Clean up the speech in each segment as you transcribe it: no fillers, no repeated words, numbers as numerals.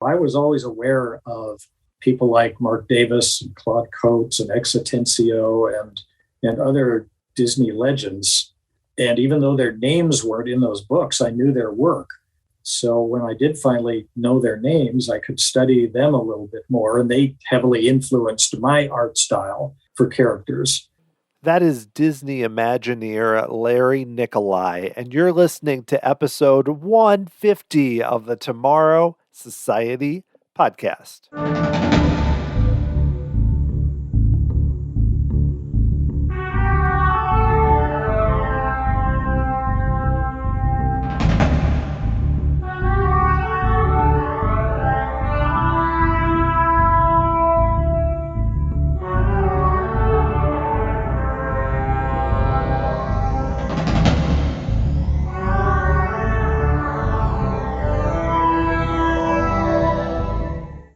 I was always aware of people like Mark Davis and Claude Coates and Exitencio and other Disney legends. And even though their names weren't in those books, I knew their work. So when I did finally know their names, I could study them a little bit more, and they heavily influenced my art style for characters. That is Disney Imagineer Larry Nikolai, and you're listening to episode 150 of the Tomorrow Society podcast.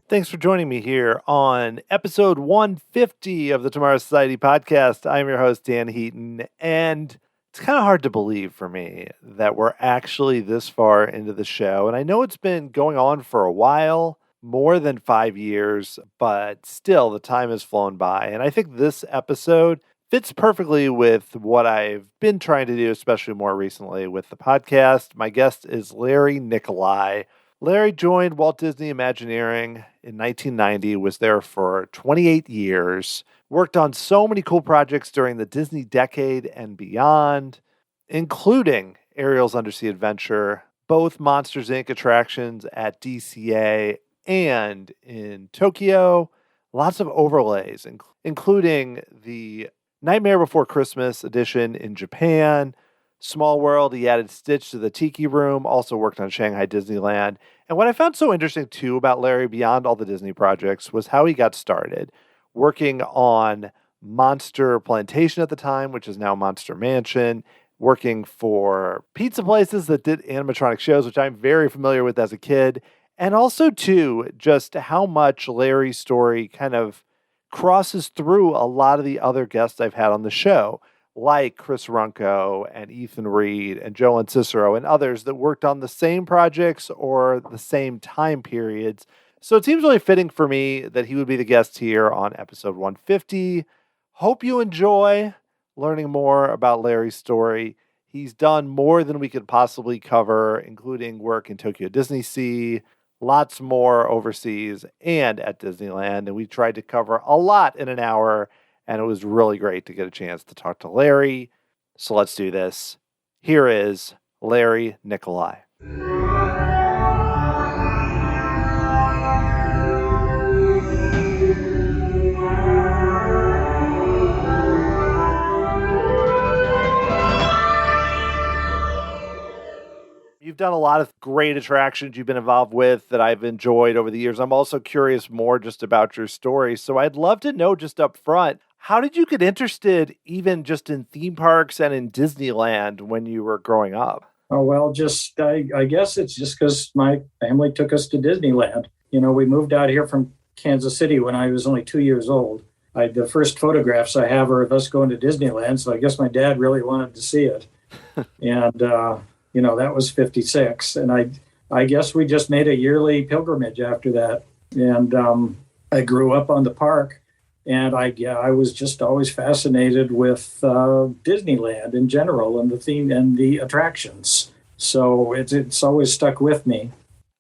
Thanks for joining me here on episode 150 of the Tomorrow Society podcast. I'm your host, Dan Heaton, and it's kind of hard to believe for me that we're actually this far into the show. And I know it's been going on for a while, more than 5 years, but still the time has flown by. And I think this episode fits perfectly with what I've been trying to do, especially more recently with the podcast. My guest is Larry Nikolai. Larry joined Walt Disney Imagineering in 1990, was there for 28 years, worked on so many cool projects during the Disney decade and beyond, including Ariel's Undersea Adventure, both Monsters, Inc. attractions at DCA and in Tokyo, lots of overlays, including the Nightmare Before Christmas edition in Japan, Small World. He added Stitch to the Tiki Room, also worked on Shanghai Disneyland. And what I found so interesting, too, about Larry, beyond all the Disney projects, was how he got started working on Monster Plantation at the time, which is now Monster Mansion, working for pizza places that did animatronic shows, which I'm very familiar with as a kid. And also, too, just how much Larry's story kind of crosses through a lot of the other guests I've had on the show, like Chris Runko and Ethan Reed and Joe Cicero and others that worked on the same projects or the same time periods. So it seems really fitting for me that he would be the guest here on episode 150. Hope you enjoy learning more about Larry's story. He's done more than we could possibly cover, including work in Tokyo DisneySea, lots more overseas and at Disneyland. And we tried to cover a lot in an hour. And it was really great to get a chance to talk to Larry. So let's do this. Here is Larry Nikolai. You've done a lot of great attractions you've been involved with that I've enjoyed over the years. I'm also curious more just about your story. So I'd love to know just up front, how did you get interested even just in theme parks and in Disneyland when you were growing up? Oh, well, I guess it's just because my family took us to Disneyland. You know, we moved out here from Kansas City when I was only 2 years old. The first photographs I have are of us going to Disneyland, so I guess my dad really wanted to see it. And, that was 56. And I guess we just made a yearly pilgrimage after that. And I grew up on the park. And I was just always fascinated with Disneyland in general and the theme and the attractions. So it's always stuck with me.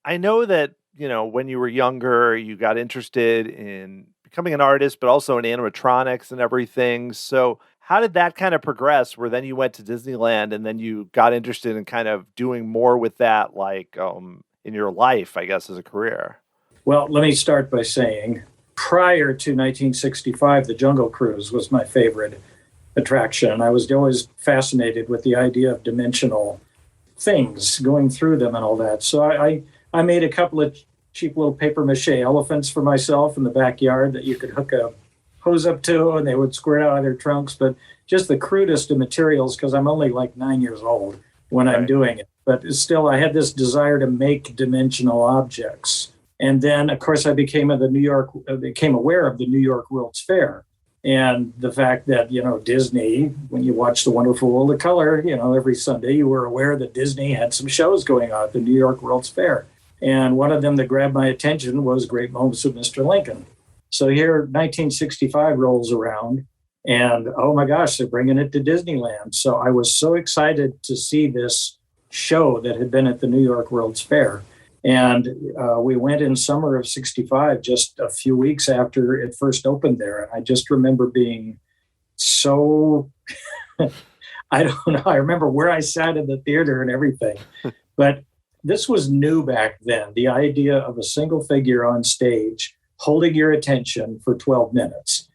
I know that, when you were younger, you got interested in becoming an artist, but also in animatronics and everything. So how did that kind of progress where then you went to Disneyland and then you got interested in kind of doing more with that, like in your life, I guess, as a career? Well, let me start by saying, prior to 1965, the Jungle Cruise was my favorite attraction. I was always fascinated with the idea of dimensional things, going through them and all that. So I made a couple of cheap little paper mache elephants for myself in the backyard that you could hook a hose up to and they would squirt out of their trunks. But just the crudest of materials because I'm only like 9 years old when I'm doing it. But still, I had this desire to make dimensional objects. And then, of course, I became aware of the New York World's Fair and the fact that, Disney, when you watch The Wonderful World of Color, every Sunday you were aware that Disney had some shows going on at the New York World's Fair. And one of them that grabbed my attention was Great Moments of Mr. Lincoln. So here, 1965 rolls around, and oh my gosh, they're bringing it to Disneyland. So I was so excited to see this show that had been at the New York World's Fair. And we went in summer of 65, just a few weeks after it first opened there. And I just remember being so, I don't know, I remember where I sat in the theater and everything. But this was new back then, the idea of a single figure on stage holding your attention for 12 minutes.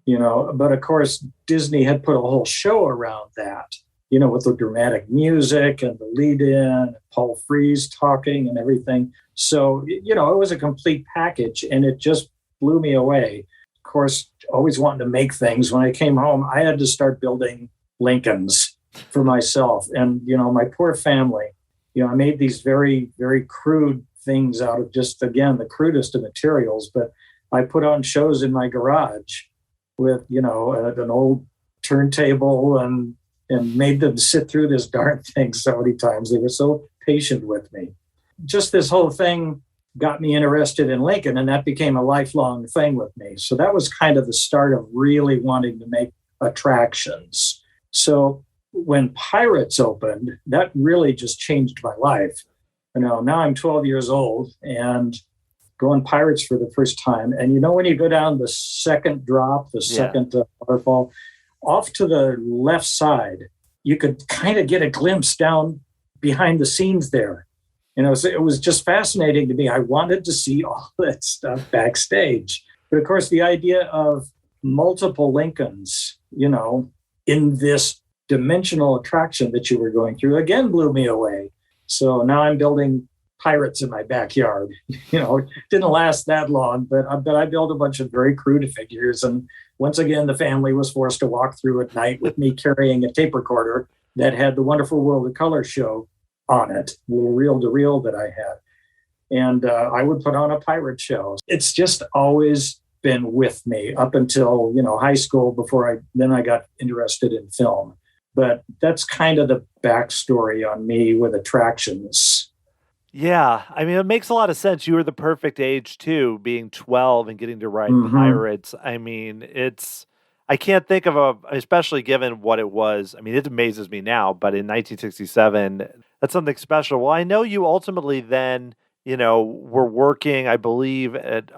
But of course, Disney had put a whole show around that, with the dramatic music and the lead-in, Paul Frees talking and everything. So, it was a complete package, and it just blew me away. Of course, always wanting to make things. When I came home, I had to start building Lincolns for myself. And, my poor family, I made these very, very crude things out of just, again, the crudest of materials. But I put on shows in my garage with, an old turntable and made them sit through this darn thing so many times. They were so patient with me. Just this whole thing got me interested in Lincoln, and that became a lifelong thing with me. So that was kind of the start of really wanting to make attractions. So when Pirates opened, that really just changed my life. Now I'm 12 years old and going Pirates for the first time. And when you go down the second drop, the second waterfall, off to the left side, you could kind of get a glimpse down behind the scenes there. It was just fascinating to me. I wanted to see all that stuff backstage. But of course, the idea of multiple Lincolns, in this dimensional attraction that you were going through, again, blew me away. So now I'm building Pirates in my backyard. It didn't last that long, but I built a bunch of very crude figures. And once again, the family was forced to walk through at night with me carrying a tape recorder that had the Wonderful World of Color show on it, the little reel-to-reel that I had. And I would put on a pirate show. It's just always been with me up until, high school before I got interested in film. But that's kind of the backstory on me with attractions. Yeah, it makes a lot of sense. You were the perfect age, too, being 12 and getting to ride Pirates. I can't think of especially given what it was. It amazes me now, but in 1967, that's something special. Well, I know you ultimately then, were working, I believe, at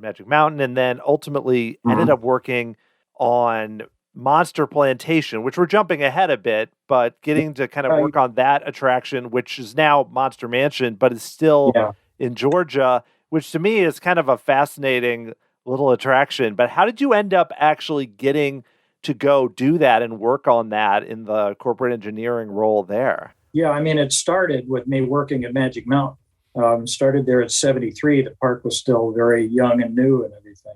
Magic Mountain, and then ultimately ended up working on Monster Plantation, which we're jumping ahead a bit, but getting to kind of work on that attraction, which is now Monster Mansion, but is still in Georgia, which to me is kind of a fascinating little attraction. But how did you end up actually getting to go do that and work on that in the corporate engineering role there? Yeah, it started with me working at Magic Mountain. Started there at 73. The park was still very young and new and everything.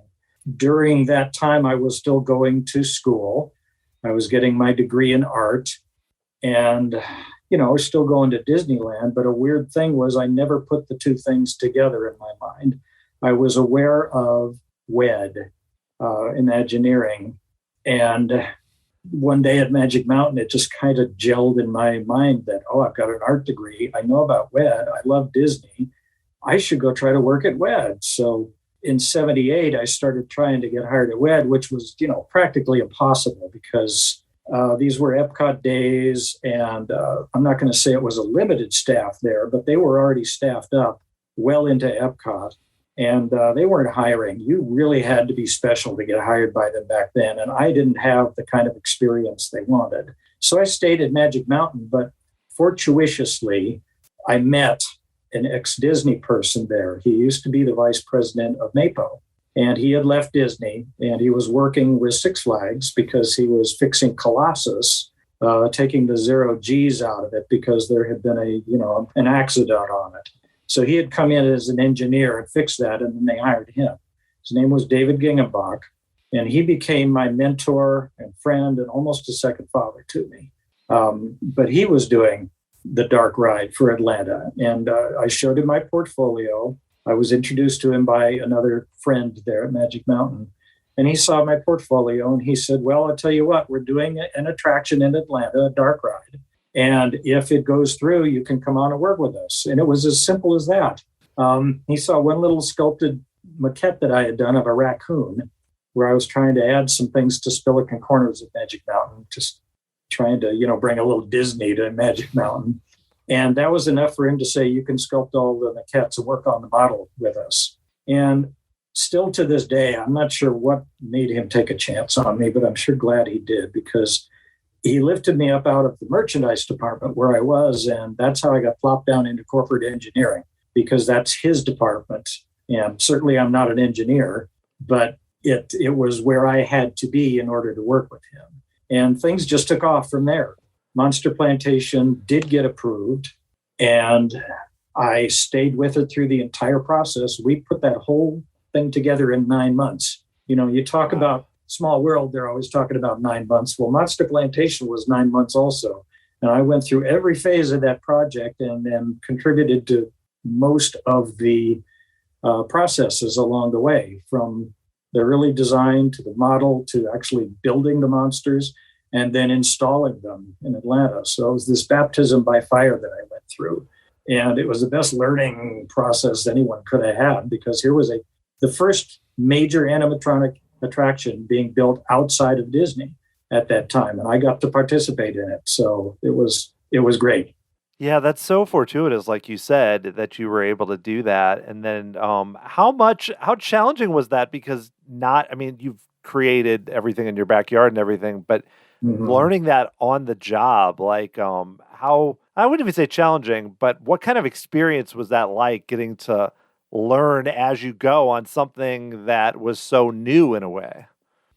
During that time, I was still going to school. I was getting my degree in art and, I was still going to Disneyland. But a weird thing was I never put the two things together in my mind. I was aware of WED, Imagineering. And one day at Magic Mountain, it just kind of gelled in my mind that, I've got an art degree. I know about WED. I love Disney. I should go try to work at WED. So in 78, I started trying to get hired at WED, which was, practically impossible because these were Epcot days. And I'm not going to say it was a limited staff there, but they were already staffed up well into Epcot. And they weren't hiring. You really had to be special to get hired by them back then. And I didn't have the kind of experience they wanted. So I stayed at Magic Mountain, but fortuitously, I met an ex-Disney person there. He used to be the vice president of MAPO. And he had left Disney, and he was working with Six Flags because he was fixing Colossus, taking the zero Gs out of it because there had been an accident on it. So he had come in as an engineer and fixed that, and then they hired him. His name was David Gingenbach, and he became my mentor and friend and almost a second father to me. But he was doing the dark ride for Atlanta, and I showed him my portfolio. I was introduced to him by another friend there at Magic Mountain, and he saw my portfolio, and he said, well, I'll tell you what, we're doing an attraction in Atlanta, a dark ride. And if it goes through, you can come on and work with us. And it was as simple as that. He saw one little sculpted maquette that I had done of a raccoon, where I was trying to add some things to Spillican Corners of Magic Mountain, just trying to, bring a little Disney to Magic Mountain. And that was enough for him to say, you can sculpt all the maquettes and work on the model with us. And still to this day, I'm not sure what made him take a chance on me, but I'm sure glad he did, because he lifted me up out of the merchandise department where I was. And that's how I got plopped down into corporate engineering, because that's his department. And certainly I'm not an engineer, but it was where I had to be in order to work with him. And things just took off from there. Monster Plantation did get approved, and I stayed with it through the entire process. We put that whole thing together in 9 months. You talk about Small World, they're always talking about 9 months. Well, Monster Plantation was 9 months also. And I went through every phase of that project and then contributed to most of the processes along the way, from the early design to the model to actually building the monsters and then installing them in Atlanta. So it was this baptism by fire that I went through. And it was the best learning process anyone could have had, because here was the first major animatronic attraction being built outside of Disney at that time. And I got to participate in it. So it was great. Yeah, that's so fortuitous, like you said, that you were able to do that. And then how challenging was that? Because you've created everything in your backyard and everything, but learning that on the job, how, I wouldn't even say challenging, but what kind of experience was that like, getting to learn as you go on something that was so new in a way?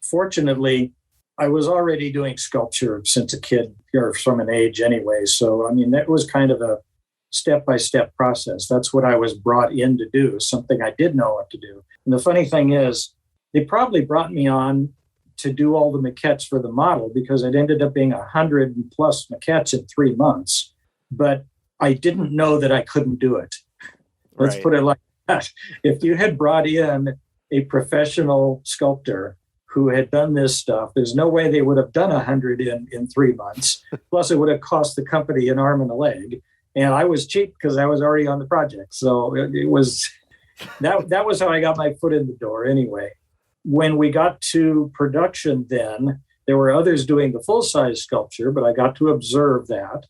Fortunately, I was already doing sculpture since a kid, or from an age anyway. So, that was kind of a step-by-step process. That's what I was brought in to do, something I did know what to do. And the funny thing is, they probably brought me on to do all the maquettes for the model, because it ended up being 100 plus maquettes in 3 months. But I didn't know that I couldn't do it. Let's put it like that. If you had brought in a professional sculptor who had done this stuff, there's no way they would have done 100 in 3 months. Plus, it would have cost the company an arm and a leg. And I was cheap because I was already on the project. So it was that was how I got my foot in the door anyway. When we got to production then, there were others doing the full-size sculpture, but I got to observe that.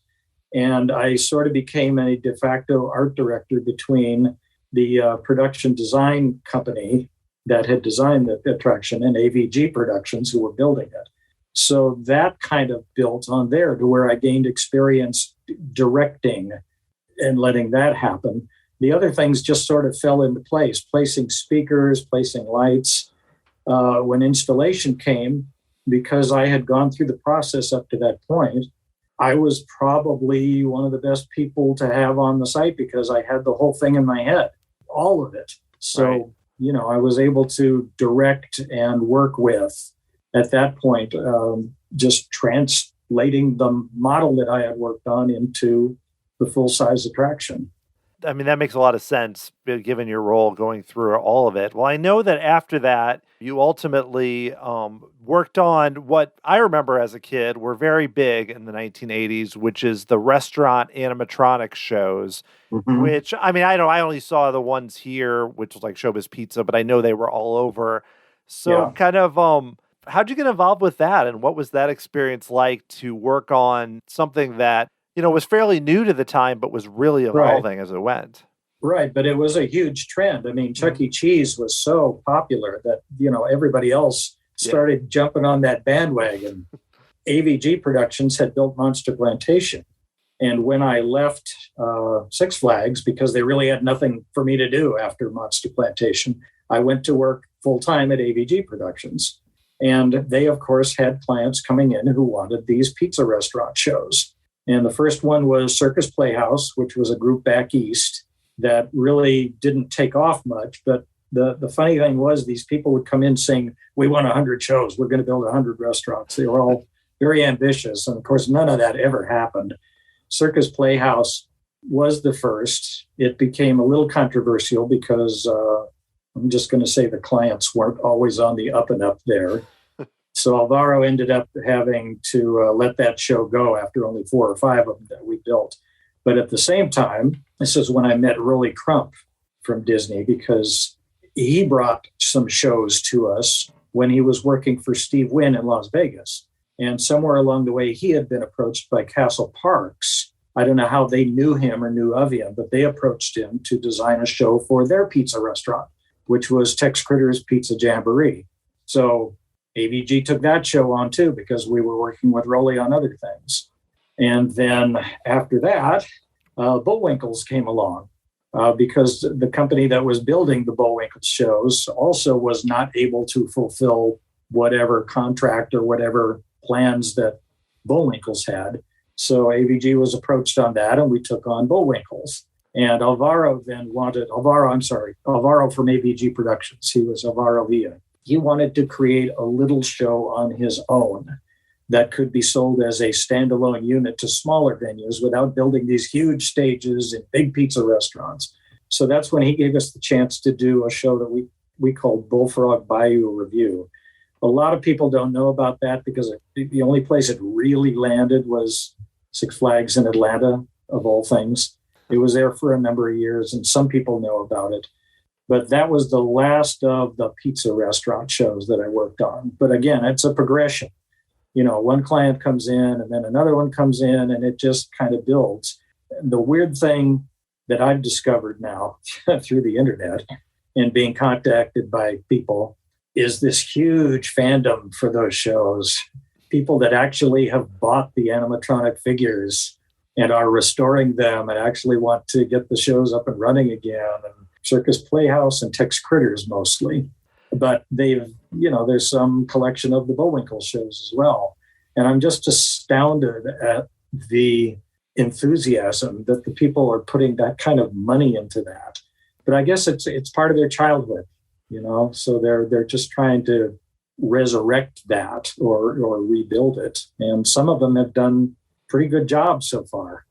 And I sort of became a de facto art director between the production design company that had designed the attraction and AVG Productions, who were building it. So that kind of built on there to where I gained experience directing and letting that happen. The other things just sort of fell into place, placing speakers, placing lights. When installation came, because I had gone through the process up to that point, I was probably one of the best people to have on the site, because I had the whole thing in my head, all of it. So, I was able to direct and work with, at that point, just translating the model that I had worked on into the full-size attraction. That makes a lot of sense, given your role going through all of it. Well, I know that after that, you ultimately worked on what I remember as a kid were very big in the 1980s, which is the restaurant animatronics shows, which, I only saw the ones here, which was like Showbiz Pizza, but I know they were all over. So how'd you get involved with that? And what was that experience like to work on something that, was fairly new to the time, but was really evolving as it went? Right, but it was a huge trend. Chuck E. Cheese was so popular that, everybody else started jumping on that bandwagon. AVG Productions had built Monster Plantation. And when I left Six Flags, because they really had nothing for me to do after Monster Plantation, I went to work full-time at AVG Productions. And they, of course, had clients coming in who wanted these pizza restaurant shows. And the first one was Circus Playhouse, which was a group back east that really didn't take off much. But the funny thing was, these people would come in saying, we want 100 shows. We're going to build 100 restaurants. They were all very ambitious. And of course, none of that ever happened. Circus Playhouse was the first. It became a little controversial because I'm just going to say the clients weren't always on the up and up there. So Alvaro ended up having to let that show go after only 4 or 5 of them that we built. But at the same time, this is when I met Rolly Crump from Disney because he brought some shows to us when he was working for Steve Wynn in Las Vegas. And somewhere along the way, he had been approached by Castle Parks. I don't know how they knew him or knew of him, but they approached him to design a show for their pizza restaurant, which was Tex Critter's Pizza Jamboree. So AVG took that show on too, because we were working with Rolly on other things. And then after that, Bullwinkle's came along because the company that was building the Bullwinkle shows also was not able to fulfill whatever contract or whatever plans that Bullwinkle's had. So AVG was approached on that, and we took on Bullwinkle's. And Alvaro from AVG Productions. He was Alvaro Villa. He wanted to create a little show on his own that could be sold as a standalone unit to smaller venues without building these huge stages in big pizza restaurants. So that's when he gave us the chance to do a show that we called Bullfrog Bayou Review. A lot of people don't know about that because the only place it really landed was Six Flags in Atlanta, of all things. It was there for a number of years, and some people know about it. But that was the last of the pizza restaurant shows that I worked on. But again, it's a progression. One client comes in and then another one comes in, and it just kind of builds. The weird thing that I've discovered now through the internet and being contacted by people is this huge fandom for those shows. People that actually have bought the animatronic figures and are restoring them and actually want to get the shows up and running again. And Circus Playhouse and Tex Critters mostly. But there's some collection of the Bullwinkle shows as well. And I'm just astounded at the enthusiasm that the people are putting that kind of money into that. But I guess it's part of their childhood, so they're just trying to resurrect that or rebuild it. And some of them have done pretty good jobs so far.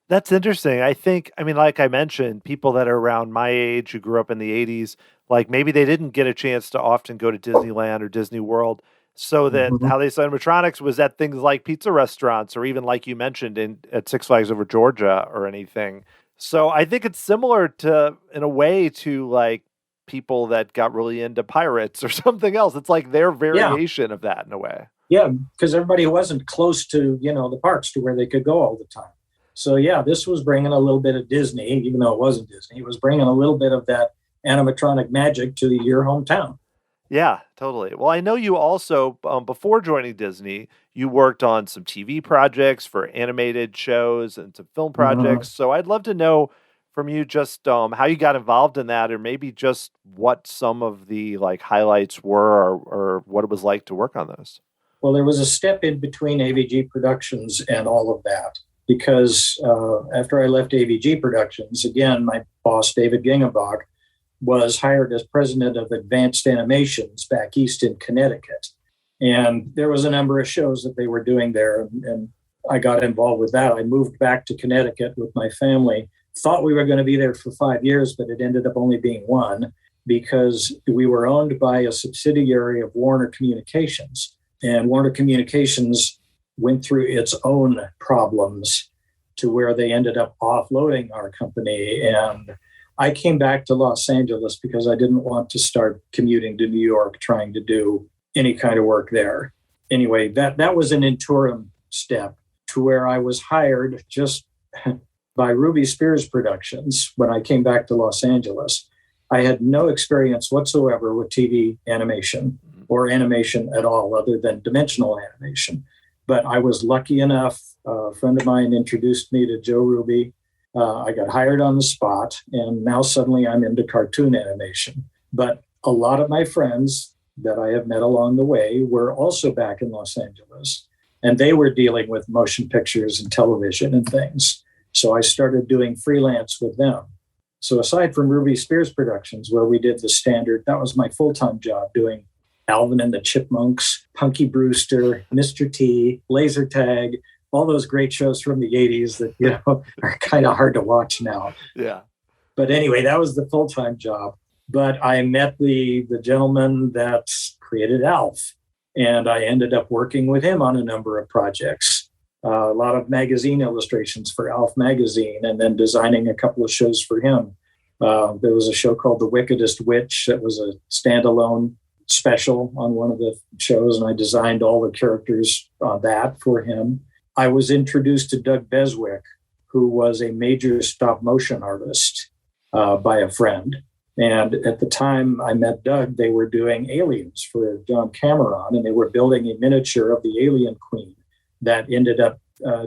That's interesting. Like I mentioned, people that are around my age who grew up in the 80s, like maybe they didn't get a chance to often go to Disneyland or Disney World. So that how they saw animatronics was at things like pizza restaurants or even like you mentioned at Six Flags Over Georgia or anything. So I think it's similar to, in a way, to like people that got really into pirates or something else. It's like their variation of that in a way. Yeah, because everybody wasn't close to, the parks to where they could go all the time. So yeah, this was bringing a little bit of Disney, even though it wasn't Disney. It was bringing a little bit of that animatronic magic to your hometown. Yeah, totally. Well, I know you also, before joining Disney, you worked on some TV projects for animated shows and some film projects. So I'd love to know from you just how you got involved in that, or maybe just what some of the like highlights were, or what it was like to work on those. Well, there was a step in between AVG Productions and all of that, because after I left AVG Productions, again, my boss, David Gingenbach, was hired as president of Advanced Animations back east in Connecticut. And there was a number of shows that they were doing there, and I got involved with that. I moved back to Connecticut with my family. Thought we were going to be there for 5 years, but it ended up only being one because we were owned by a subsidiary of Warner Communications. And Warner Communications went through its own problems to where they ended up offloading our company. And I came back to Los Angeles because I didn't want to start commuting to New York trying to do any kind of work there. Anyway, that was an interim step to where I was hired just by Ruby Spears Productions when I came back to Los Angeles. I had no experience whatsoever with TV animation or animation at all other than dimensional animation. But I was lucky enough, a friend of mine introduced me to Joe Ruby. I got hired on the spot, and now suddenly I'm into cartoon animation. But a lot of my friends that I have met along the way were also back in Los Angeles, and they were dealing with motion pictures and television and things. So I started doing freelance with them. So aside from Ruby Spears Productions, where we did the standard, that was my full-time job, doing Alvin and the Chipmunks, Punky Brewster, Mr. T, Laser Tag, all those great shows from the 80s that, are kind of hard to watch now. Yeah. But anyway, that was the full-time job. But I met the gentleman that created Alf, and I ended up working with him on a number of projects. A lot of magazine illustrations for Alf magazine, and then designing a couple of shows for him. There was a show called The Wickedest Witch that was a standalone special on one of the shows, and I designed all the characters on that for him. I was introduced to Doug Beswick, who was a major stop motion artist by a friend. And at the time I met Doug, they were doing Aliens for John Cameron, and they were building a miniature of the Alien Queen that ended up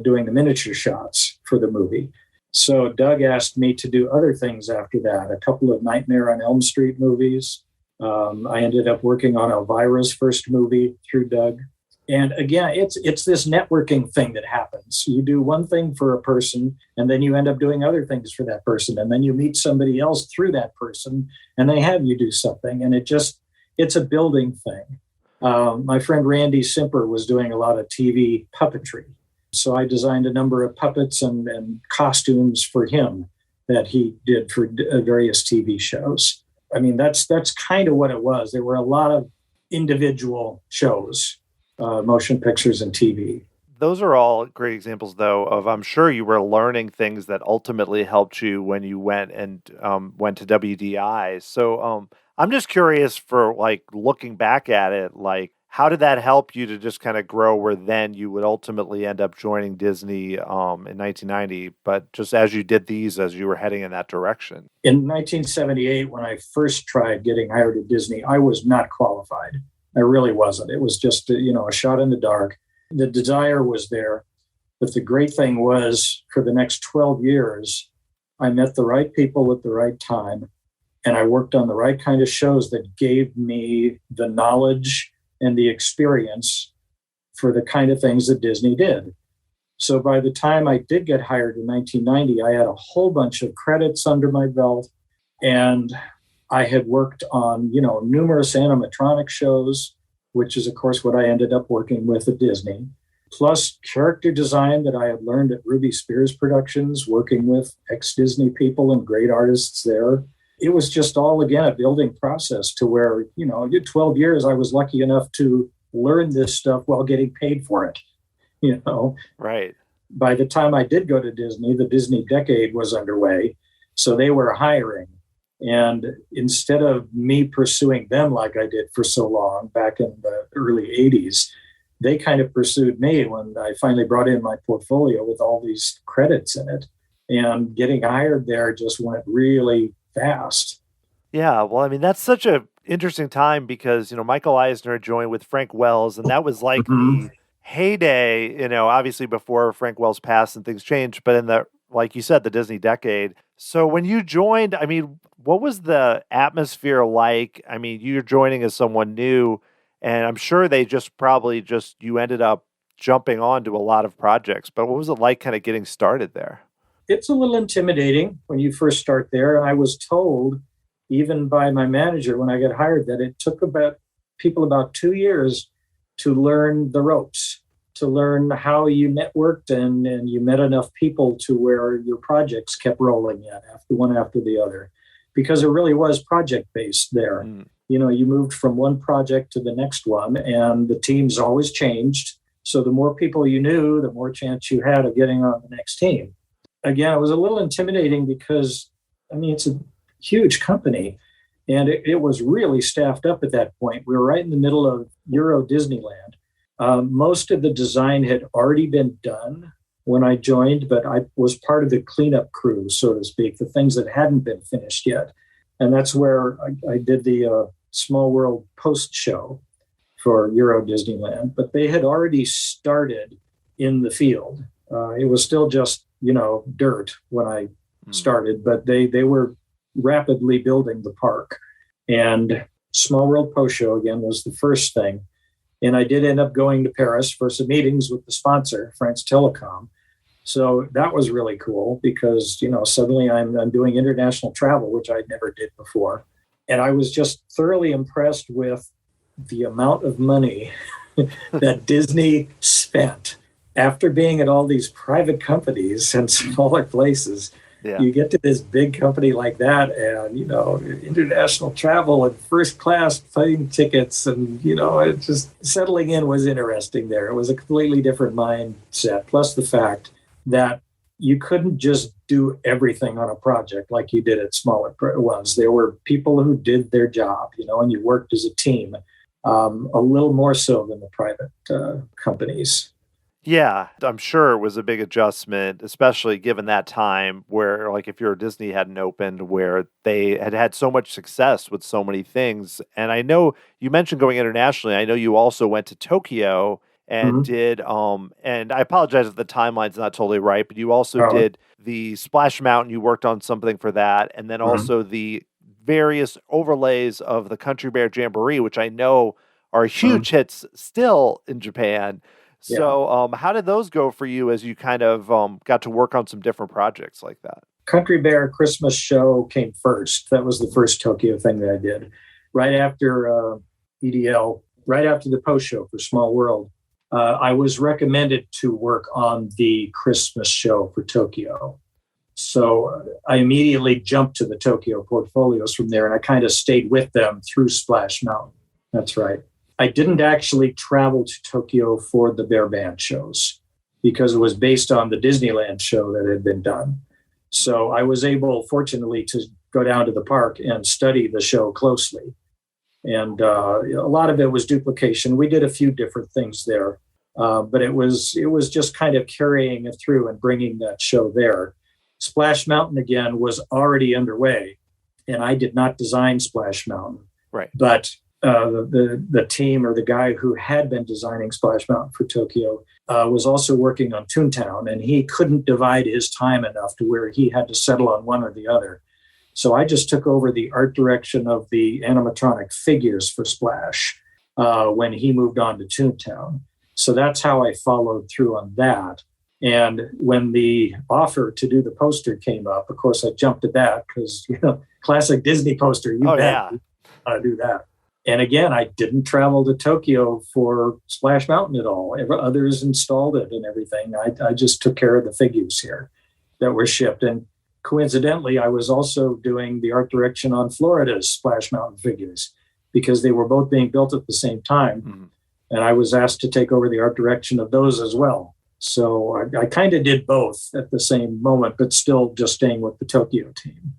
doing the miniature shots for the movie. So Doug asked me to do other things after that, a couple of Nightmare on Elm Street movies. I ended up working on Elvira's first movie through Doug. And again, it's this networking thing that happens. You do one thing for a person, and then you end up doing other things for that person. And then you meet somebody else through that person, and they have you do something. And it's a building thing. My friend Randy Simper was doing a lot of TV puppetry. So I designed a number of puppets and costumes for him that he did for various TV shows. I mean, that's kind of what it was. There were a lot of individual shows, motion pictures and TV. Those are all great examples, though, of I'm sure you were learning things that ultimately helped you when you went to WDI. So I'm just curious for like looking back at it, like how did that help you to just kind of grow where then you would ultimately end up joining Disney in 1990, but just as you did these, as you were heading in that direction? In 1978, when I first tried getting hired at Disney, I was not qualified. I really wasn't. It was just, a shot in the dark. The desire was there. But the great thing was, for the next 12 years, I met the right people at the right time, and I worked on the right kind of shows that gave me the knowledge and the experience for the kind of things that Disney did. So by the time I did get hired in 1990, I had a whole bunch of credits under my belt, and I had worked on, numerous animatronic shows, which is, of course, what I ended up working with at Disney, plus character design that I had learned at Ruby Spears Productions, working with ex-Disney people and great artists there. It was just all, again, a building process to where, 12 years, I was lucky enough to learn this stuff while getting paid for it, Right. By the time I did go to Disney, the Disney decade was underway. So they were hiring. And instead of me pursuing them like I did for so long back in the early 80s, they kind of pursued me when I finally brought in my portfolio with all these credits in it. And getting hired there just went really fast. Yeah, well, I mean, that's such a interesting time because, Michael Eisner joined with Frank Wells, and that was like the heyday, obviously before Frank Wells passed and things changed, but in the, like you said, the Disney decade. So when you joined, I mean, what was the atmosphere like? I mean, you're joining as someone new, and I'm sure they you ended up jumping onto a lot of projects, but what was it like kind of getting started there? It's a little intimidating when you first start there. And I was told, even by my manager when I got hired, that it took about 2 years to learn the ropes, to learn how you networked and you met enough people to where your projects kept rolling in one after the other. Because it really was project-based there. You moved from one project to the next one, and the teams always changed. So the more people you knew, the more chance you had of getting on the next team. Again, it was a little intimidating because, it's a huge company, and it was really staffed up at that point. We were right in the middle of Euro Disneyland. Most of the design had already been done when I joined, but I was part of the cleanup crew, so to speak, the things that hadn't been finished yet. And that's where I did the Small World post show for Euro Disneyland, but they had already started in the field. It was still just, dirt when I started, but they were rapidly building the park. And Small World post show, again, was the first thing. And I did end up going to Paris for some meetings with the sponsor, France Telecom. So that was really cool because, suddenly I'm doing international travel, which I never did before. And I was just thoroughly impressed with the amount of money that Disney spent. After being at all these private companies and smaller places, you get to this big company like that and, international travel and first class plane tickets. And, it just settling in was interesting there. It was a completely different mindset. Plus the fact that, you couldn't just do everything on a project like you did at smaller ones. There were people who did their job, and you worked as a team, a little more so than the private companies. Yeah, I'm sure it was a big adjustment, especially given that time where, like, if your Disney hadn't opened, where they had had so much success with so many things. And I know you mentioned going internationally. I know you also went to Tokyo and did, and I apologize if the timeline's not totally right, but you also did the Splash Mountain. You worked on something for that. And then also the various overlays of the Country Bear Jamboree, which I know are huge hits still in Japan. So how did those go for you as you kind of got to work on some different projects like that? Country Bear Christmas Show came first. That was the first Tokyo thing that I did. Right after EDL, right after the post show for Small World, I was recommended to work on the Christmas show for Tokyo. So I immediately jumped to the Tokyo portfolios from there, and I kind of stayed with them through Splash Mountain. That's right. I didn't actually travel to Tokyo for the Bear Band shows because it was based on the Disneyland show that had been done. So I was able, fortunately, to go down to the park and study the show closely. And a lot of it was duplication. We did a few different things there, but it was just kind of carrying it through and bringing that show there. Splash Mountain, again, was already underway, and I did not design Splash Mountain. Right. But the team, or the guy who had been designing Splash Mountain for Tokyo, was also working on Toontown, and he couldn't divide his time enough to where he had to settle on one or the other. So I just took over the art direction of the animatronic figures for Splash when he moved on to Toontown. So that's how I followed through on that. And when the offer to do the poster came up, of course, I jumped at that because, classic Disney poster, you bet, do that. And again, I didn't travel to Tokyo for Splash Mountain at all. Others installed it and everything. I just took care of the figures here that were shipped. And coincidentally, I was also doing the art direction on Florida's Splash Mountain figures because they were both being built at the same time. And I was asked to take over the art direction of those as well. So I kind of did both at the same moment, but still just staying with the Tokyo team.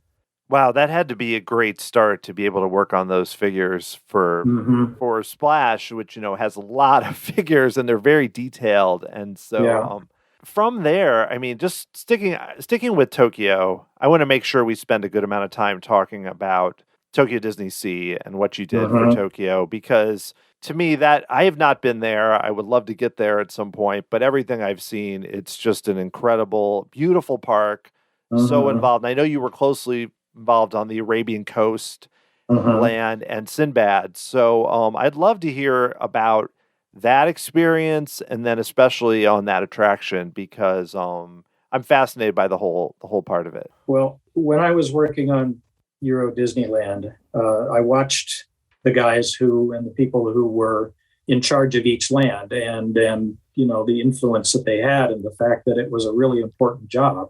Wow, that had to be a great start to be able to work on those figures for Splash, which, has a lot of figures and they're very detailed. And so from there, I mean, just sticking with Tokyo, I want to make sure we spend a good amount of time talking about Tokyo DisneySea and what you did for Tokyo, because to me, that I have not been there. I would love to get there at some point, but everything I've seen, it's just an incredible, beautiful park, so involved. And I know you were closely involved on the Arabian Coast land and Sinbad. So I'd love to hear about that experience, and then especially on that attraction, because I'm fascinated by the whole part of it. Well, when I was working on Euro Disneyland, I watched the guys and the people who were in charge of each land, and the influence that they had, and the fact that it was a really important job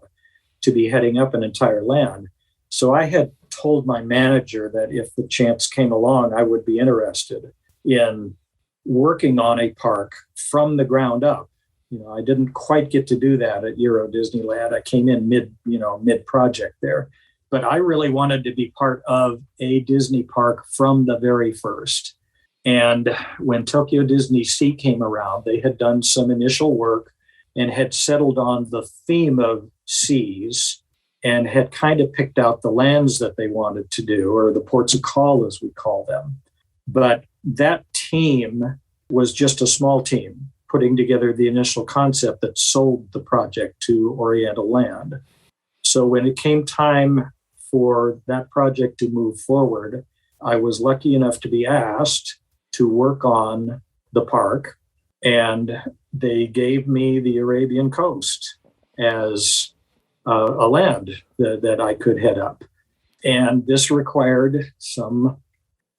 to be heading up an entire land. So I had told my manager that if the chance came along, I would be interested in working on a park from the ground up. I didn't quite get to do that at Euro Disneyland. I came in mid project there, but I really wanted to be part of a Disney park from the very first. And when Tokyo DisneySea came around, they had done some initial work and had settled on the theme of seas, and had kind of picked out the lands that they wanted to do, or the ports of call, as we call them. But that team was just a small team putting together the initial concept that sold the project to Oriental Land. So when it came time for that project to move forward, I was lucky enough to be asked to work on the park, and they gave me the Arabian Coast as a land that I could head up. And this required some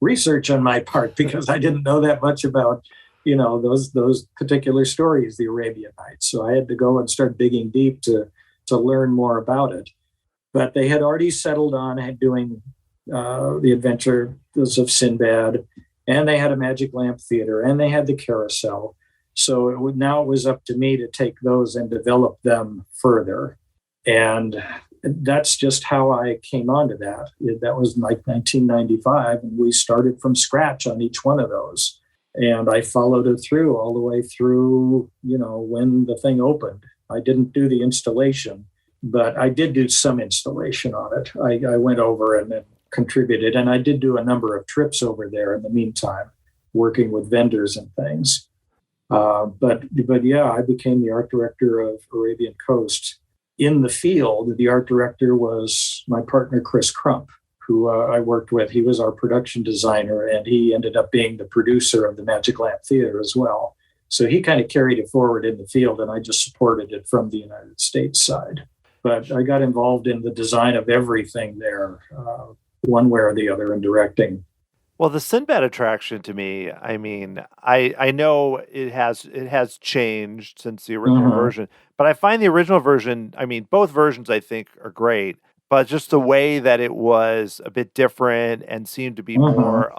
research on my part because I didn't know that much about, those particular stories, the Arabian Nights. So I had to go and start digging deep to learn more about it. But they had already settled on doing the Adventures of Sinbad, and they had a Magic Lamp Theater, and they had the carousel. So now it was up to me to take those and develop them further. And that's just how I came onto that. That was like 1995, and we started from scratch on each one of those. And I followed it through all the way through, when the thing opened. I didn't do the installation, but I did do some installation on it. I went over and then contributed, and I did do a number of trips over there in the meantime, working with vendors and things. But yeah, I became the art director of Arabian Coast. In the field, the art director was my partner, Chris Crump, who I worked with. He was our production designer, and he ended up being the producer of the Magic Lamp Theater as well. So he kind of carried it forward in the field, and I just supported it from the United States side. But I got involved in the design of everything there, one way or the other, in directing. Well, the Sinbad attraction to me, I mean, I know it has changed since the original version, but I find the original version, I mean, both versions I think are great, but just the way that it was a bit different and seemed to be more,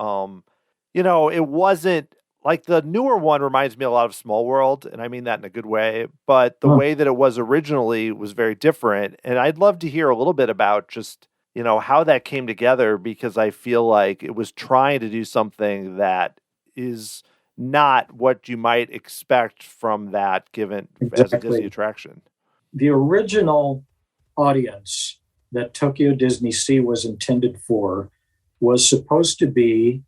it wasn't like the newer one reminds me a lot of Small World, and I mean that in a good way, but the way that it was originally was very different. And I'd love to hear a little bit about just how that came together, because I feel like it was trying to do something that is not what you might expect from that given as a Disney attraction. The original audience that Tokyo DisneySea was intended for was supposed to be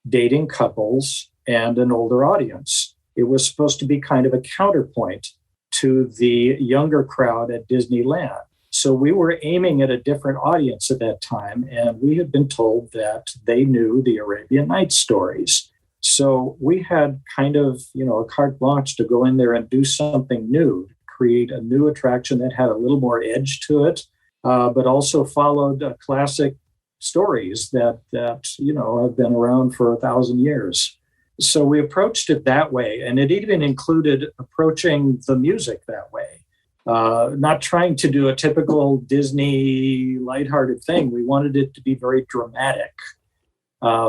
dating couples and an older audience. It was supposed to be kind of a counterpoint to the younger crowd at Disneyland. So we were aiming at a different audience at that time, and we had been told that they knew the Arabian Nights stories. So we had kind of, a carte blanche to go in there and do something new, create a new attraction that had a little more edge to it, but also followed classic stories that have been around for 1,000 years. So we approached it that way, and it even included approaching the music that way. Not trying to do a typical Disney lighthearted thing. We wanted it to be very dramatic.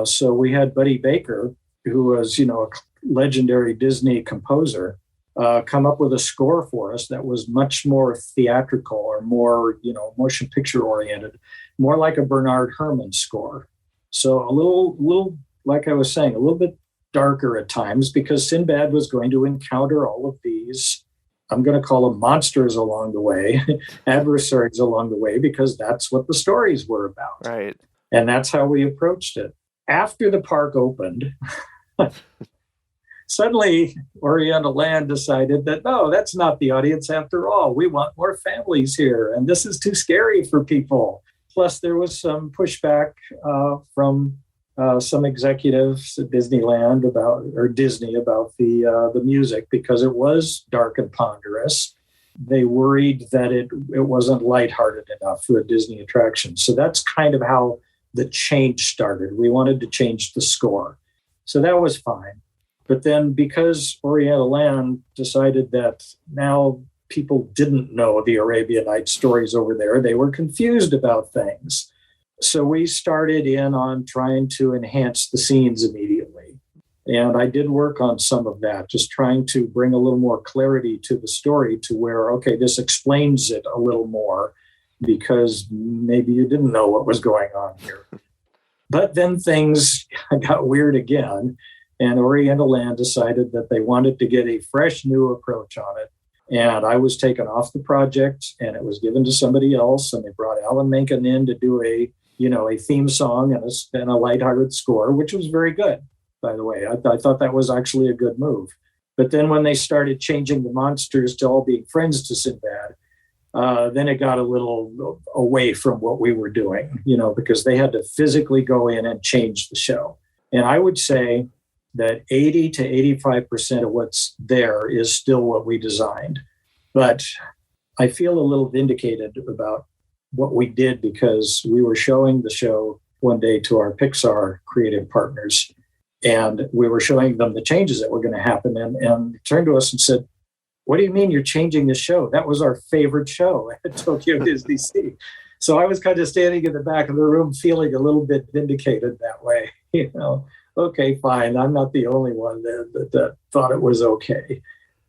So we had Buddy Baker, who was, a legendary Disney composer, come up with a score for us that was much more theatrical or more, motion picture oriented, more like a Bernard Herrmann score. So a little, like I was saying, a little bit darker at times, because Sinbad was going to encounter all of these, I'm going to call them monsters along the way, adversaries along the way, because that's what the stories were about. Right. And that's how we approached it. After the park opened, suddenly Oriental Land decided that, no, that's not the audience after all. We want more families here, and this is too scary for people. Plus, there was some pushback from some executives at Disneyland Disney about the music, because it was dark and ponderous. They worried that it wasn't lighthearted enough for a Disney attraction. So that's kind of how the change started. We wanted to change the score. So that was fine. But then, because Oriental Land decided that now people didn't know the Arabian Nights stories over there, they were confused about things. So we started in on trying to enhance the scenes immediately. And I did work on some of that, just trying to bring a little more clarity to the story, to where, okay, this explains it a little more, because maybe you didn't know what was going on here. But then things got weird again, and Oriental Land decided that they wanted to get a fresh new approach on it. And I was taken off the project, and it was given to somebody else, and they brought Alan Menken in to do a theme song and a lighthearted score, which was very good, by the way. I thought that was actually a good move. But then when they started changing the monsters to all being friends to Sinbad, then it got a little away from what we were doing, because they had to physically go in and change the show. And I would say that 80 to 85% of what's there is still what we designed. But I feel a little vindicated about what we did, because we were showing the show one day to our Pixar creative partners, and we were showing them the changes that were going to happen, and turned to us and said, "What do you mean you're changing the show? That was our favorite show at Tokyo DisneySea." So I was kind of standing in the back of the room feeling a little bit vindicated that way. Okay, fine. I'm not the only one that thought it was okay.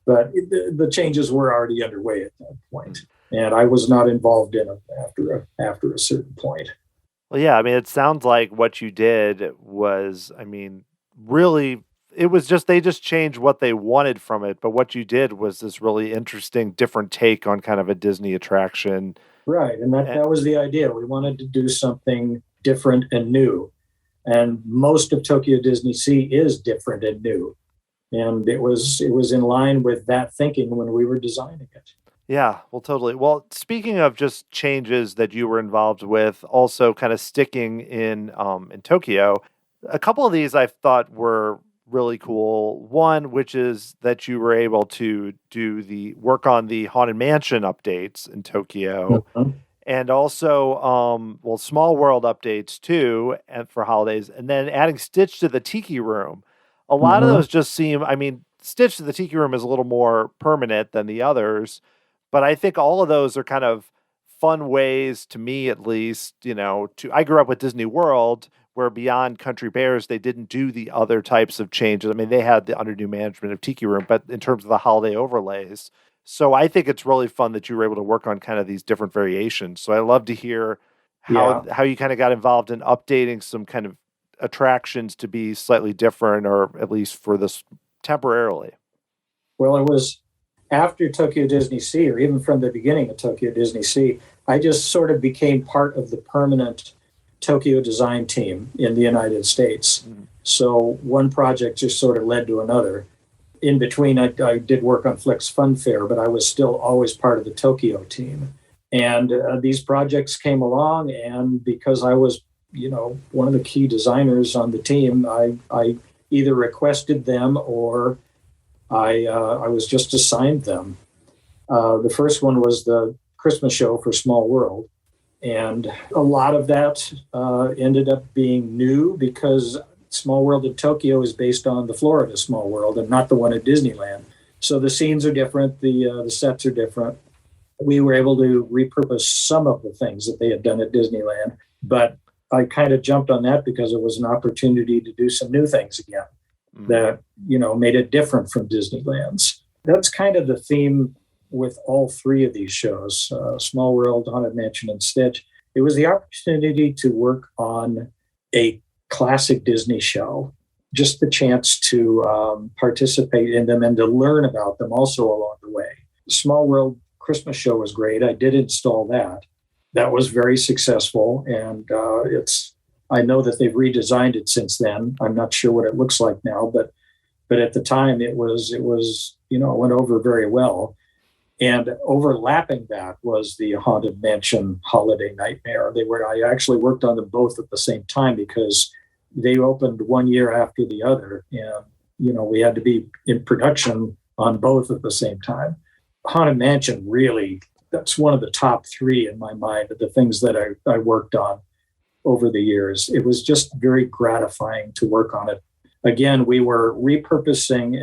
But the changes were already underway at that point. And I was not involved in it after a certain point. Well, yeah, I mean, it sounds like what you did was, I mean, really, it was just, they just changed what they wanted from it. But what you did was this really interesting, different take on kind of a Disney attraction. Right. And that was the idea. We wanted to do something different and new. And most of Tokyo DisneySea is different and new. And it was in line with that thinking when we were designing it. Yeah, well, totally. Well, speaking of just changes that you were involved with, also kind of sticking in Tokyo, a couple of these I thought were really cool. One, which is that you were able to do the work on the Haunted Mansion updates in Tokyo, and also Small World updates too, and for holidays, and then adding Stitch to the Tiki Room. A lot of those just seem, I mean, Stitch to the Tiki Room is a little more permanent than the others. But I think all of those are kind of fun ways, to me at least, I grew up with Disney World, where beyond Country Bears, they didn't do the other types of changes. I mean, they had the under new management of Tiki Room, but in terms of the holiday overlays. So I think it's really fun that you were able to work on kind of these different variations. So I love to hear how you kind of got involved in updating some kind of attractions to be slightly different, or at least for this temporarily. Well, it was after Tokyo DisneySea, or even from the beginning of Tokyo DisneySea, I just sort of became part of the permanent Tokyo design team in the United States. So one project just sort of led to another. In between, I did work on Flick's Fun Fair, but I was still always part of the Tokyo team. And these projects came along, and because I was, one of the key designers on the team, I either requested them or I was just assigned them. The first one was the Christmas show for Small World. And a lot of that ended up being new because Small World in Tokyo is based on the Florida Small World and not the one at Disneyland. So the scenes are different, the sets are different. We were able to repurpose some of the things that they had done at Disneyland, but I kind of jumped on that because it was an opportunity to do some new things again that, made it different from Disneyland's. That's kind of the theme with all three of these shows, Small World, Haunted Mansion, and Stitch. It was the opportunity to work on a classic Disney show, just the chance to participate in them and to learn about them also along the way. Small World Christmas show was great. I did install that. That was very successful, and I know that they've redesigned it since then. I'm not sure what it looks like now, but at the time it was it went over very well. And overlapping that was the Haunted Mansion Holiday Nightmare. I actually worked on them both at the same time because they opened 1 year after the other, and we had to be in production on both at the same time. Haunted Mansion, really, that's one of the top three in my mind of the things that I worked on over the years. It was just very gratifying to work on it. Again, we were repurposing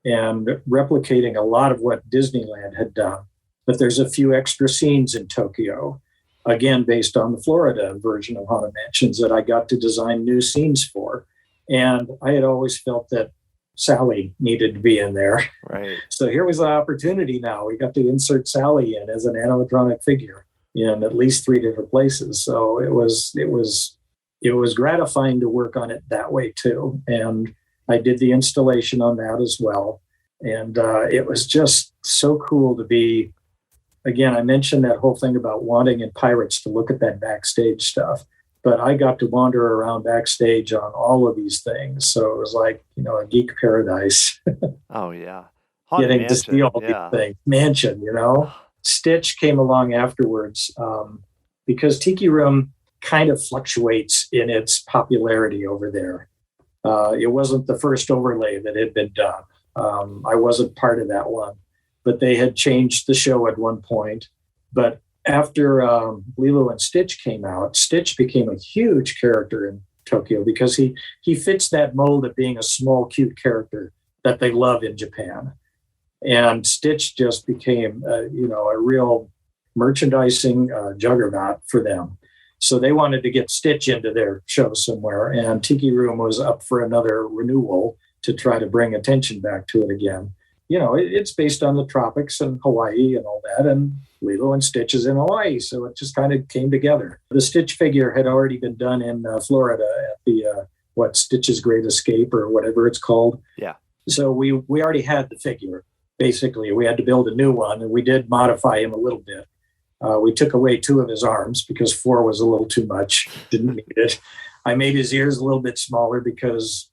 and replicating a lot of what Disneyland had done, but there's a few extra scenes in Tokyo, again, based on the Florida version of Haunted Mansions that I got to design new scenes for. And I had always felt that Sally needed to be in there. Right. So here was the opportunity now. We got to insert Sally in as an animatronic figure in at least 3 different places. So it was gratifying to work on it that way too. And I did the installation on that as well. And it was just so cool to be, again, I mentioned that whole thing about wanting in Pirates to look at that backstage stuff, but I got to wander around backstage on all of these things. So it was like, a geek paradise. Oh, yeah. Getting to see all these things. Mansion, Stitch came along afterwards because Tiki Room kind of fluctuates in its popularity over there. It wasn't the first overlay that had been done. I wasn't part of that one, but they had changed the show at one point. But after Lilo and Stitch came out, Stitch became a huge character in Tokyo because he fits that mold of being a small, cute character that they love in Japan. And Stitch just became, a real merchandising juggernaut for them. So they wanted to get Stitch into their show somewhere, and Tiki Room was up for another renewal to try to bring attention back to it again. It's based on the tropics and Hawaii and all that, and Lilo and Stitch is in Hawaii. So it just kind of came together. The Stitch figure had already been done in Florida at the, Stitch's Great Escape or whatever it's called. Yeah. So we already had the figure. Basically, we had to build a new one, and we did modify him a little bit. We took away 2 of his arms because 4 was a little too much. Didn't need it. I made his ears a little bit smaller because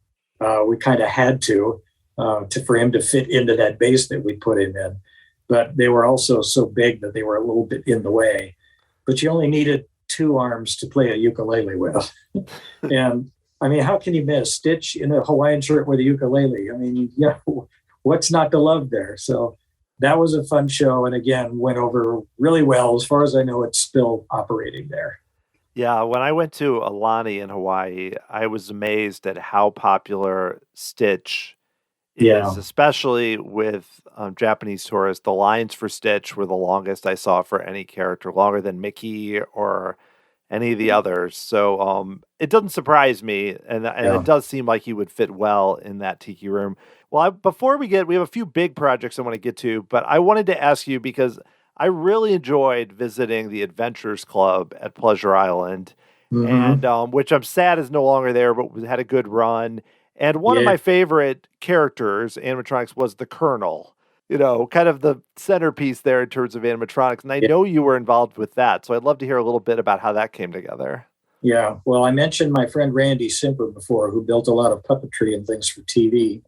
we kind of had to for him to fit into that base that we put him in. But they were also so big that they were a little bit in the way. But you only needed 2 arms to play a ukulele with. And I mean, how can you miss Stitch in a Hawaiian shirt with a ukulele? I mean, what's not to love there? So that was a fun show. And again, went over really well. As far as I know, it's still operating there. Yeah, when I went to Alani in Hawaii, I was amazed at how popular Stitch is, especially with Japanese tourists. The lines for Stitch were the longest I saw for any character, longer than Mickey or any of the others. So it doesn't surprise me, and it does seem like he would fit well in that tiki room. Well, we have a few big projects I want to get to, but I wanted to ask you because I really enjoyed visiting the Adventures Club at Pleasure Island, and which I'm sad is no longer there, but had a good run. And one of my favorite characters, animatronics, was the Colonel. You know, kind of the centerpiece there in terms of animatronics. And I know you were involved with that, so I'd love to hear a little bit about how that came together. Yeah, well, I mentioned my friend Randy Simper before, who built a lot of puppetry and things for TV.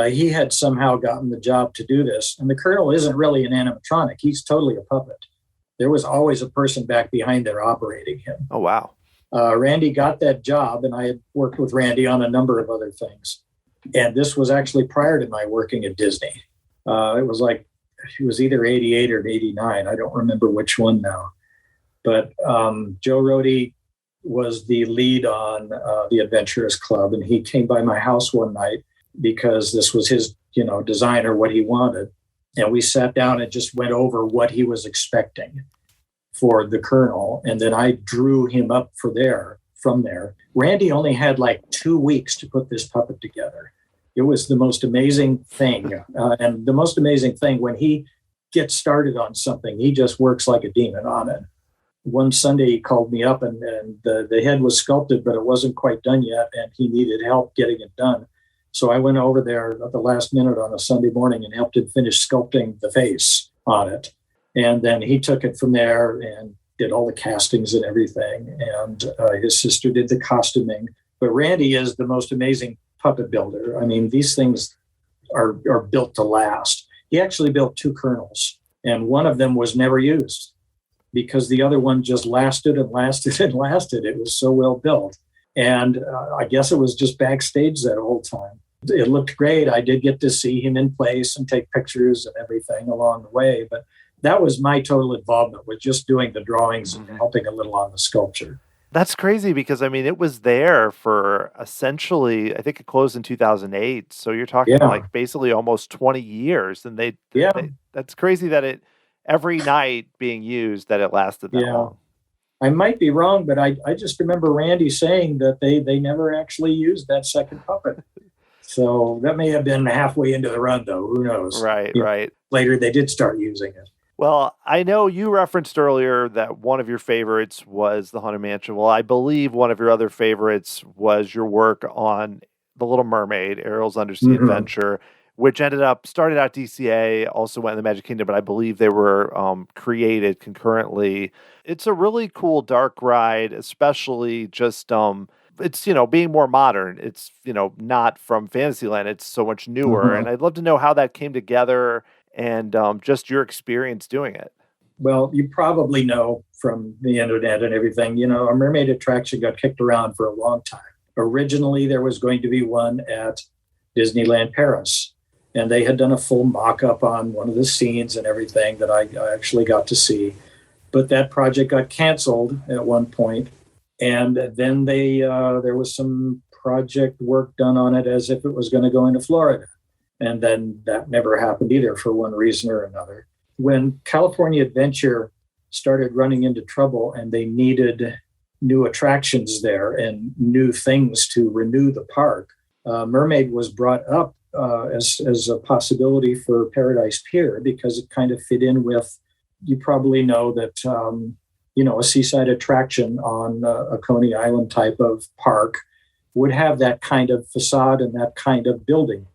He had somehow gotten the job to do this. And the Colonel isn't really an animatronic. He's totally a puppet. There was always a person back behind there operating him. Oh, wow. Randy got that job, and I had worked with Randy on a number of other things. And this was actually prior to my working at Disney. It was either 88 or 89. I don't remember which one now. But Joe Rohde was the lead on the Adventurers Club, and he came by my house one night because this was his, design or what he wanted. And we sat down and just went over what he was expecting for the Colonel. And then I drew him up from there. Randy only had like 2 weeks to put this puppet together. It was the most amazing thing. And the most amazing thing, when he gets started on something, he just works like a demon on it. One Sunday he called me up and the head was sculpted, but it wasn't quite done yet. And he needed help getting it done. So I went over there at the last minute on a Sunday morning and helped him finish sculpting the face on it. And then he took it from there and did all the castings and everything. And his sister did the costuming. But Randy is the most amazing puppet builder. I mean, these things are built to last. He actually built 2 Colonels, and one of them was never used because the other one just lasted and lasted and lasted. It was so well built. And I guess it was just backstage that whole time. It looked great. I did get to see him in place and take pictures and everything along the way. But that was my total involvement, with just doing the drawings and helping a little on the sculpture. That's crazy because, I mean, it was there for essentially, I think it closed in 2008. So you're talking like basically almost 20 years. And that's crazy that it, every night being used, that it lasted that long. I might be wrong, but I just remember Randy saying that they never actually used that second puppet. So that may have been halfway into the run, though. Who knows? Right. Later, they did start using it. Well, I know you referenced earlier that one of your favorites was the Haunted Mansion. Well, I believe one of your other favorites was your work on The Little Mermaid, Ariel's Undersea Adventure, which started out DCA, also went in the Magic Kingdom, but I believe they were created concurrently. It's a really cool dark ride, especially just, it's, being more modern. It's, not from Fantasyland. It's so much newer. And I'd love to know how that came together and just your experience doing it. Well, you probably know from the internet and everything, a mermaid attraction got kicked around for a long time. Originally, there was going to be one at Disneyland Paris. And they had done a full mock-up on one of the scenes and everything that I actually got to see. But that project got canceled at one point. And then there was some project work done on it as if it was going to go into Florida. And then that never happened either for one reason or another. When California Adventure started running into trouble and they needed new attractions there and new things to renew the park, Mermaid was brought up as a possibility for Paradise Pier because it kind of fit in with you probably know that, a seaside attraction on a Coney Island type of park would have that kind of facade and that kind of building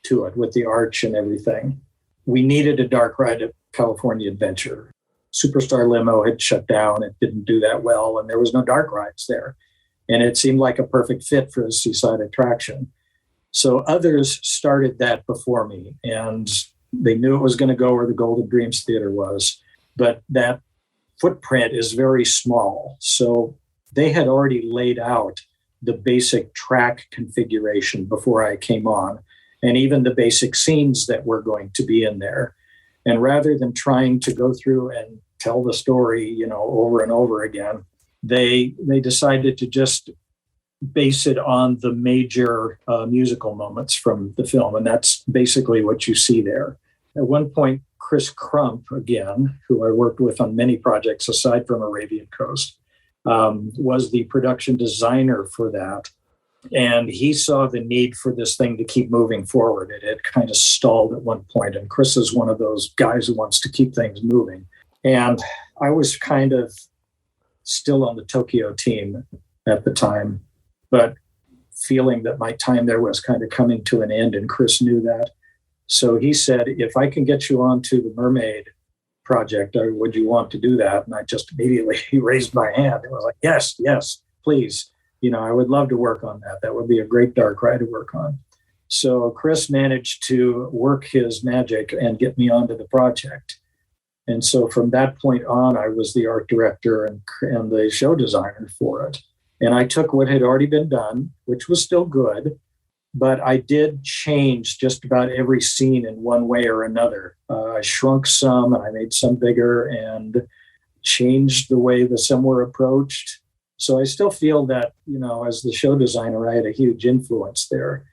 to it with the arch and everything. We needed a dark ride at California Adventure. Superstar Limo had shut down. It didn't do that well, and there was no dark rides there. And it seemed like a perfect fit for a seaside attraction. So others started that before me, and they knew it was going to go where the Golden Dreams Theater was. But that footprint is very small. So they had already laid out the basic track configuration before I came on, and even the basic scenes that were going to be in there. And rather than trying to go through and tell the story, over and over again, they decided to just base it on the major musical moments from the film. And that's basically what you see there. At one point, Chris Crump, again, who I worked with on many projects aside from Arabian Coast, was the production designer for that. And he saw the need for this thing to keep moving forward. It had kind of stalled at one point, and Chris is one of those guys who wants to keep things moving. And I was kind of still on the Tokyo team at the time, but feeling that my time there was kind of coming to an end, and Chris knew that. So he said, if I can get you onto the Mermaid project, would you want to do that? And I just immediately raised my hand. It was like, yes, please. I would love to work on that. That would be a great dark ride to work on. So Chris managed to work his magic and get me onto the project. And so from that point on, I was the art director and the show designer for it. And I took what had already been done, which was still good, but I did change just about every scene in one way or another. I shrunk some and I made some bigger and changed the way some were approached. So I still feel that, as the show designer, I had a huge influence there.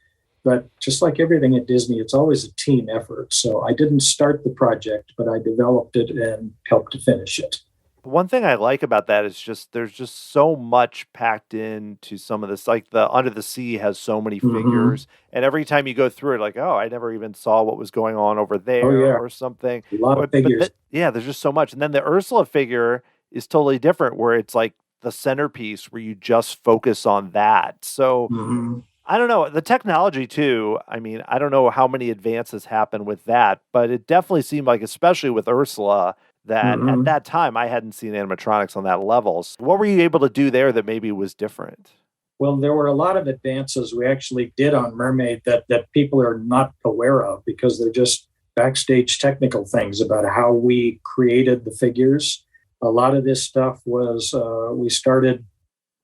But just like everything at Disney, it's always a team effort. So I didn't start the project, but I developed it and helped to finish it. One thing I like about that is there's just so much packed into some of this. Like the Under the Sea has so many figures, and every time you go through it, like, oh, I never even saw what was going on over there or something. A lot of figures. There's just so much. And then the Ursula figure is totally different, where it's like the centerpiece where you just focus on that. So I don't know. The technology too, I mean, I don't know how many advances happen with that, but it definitely seemed like, especially with Ursula, that at that time I hadn't seen animatronics on that level. So what were you able to do there that maybe was different? Well, there were a lot of advances we actually did on Mermaid that people are not aware of, because they're just backstage technical things about how we created the figures. A lot of this stuff was, we started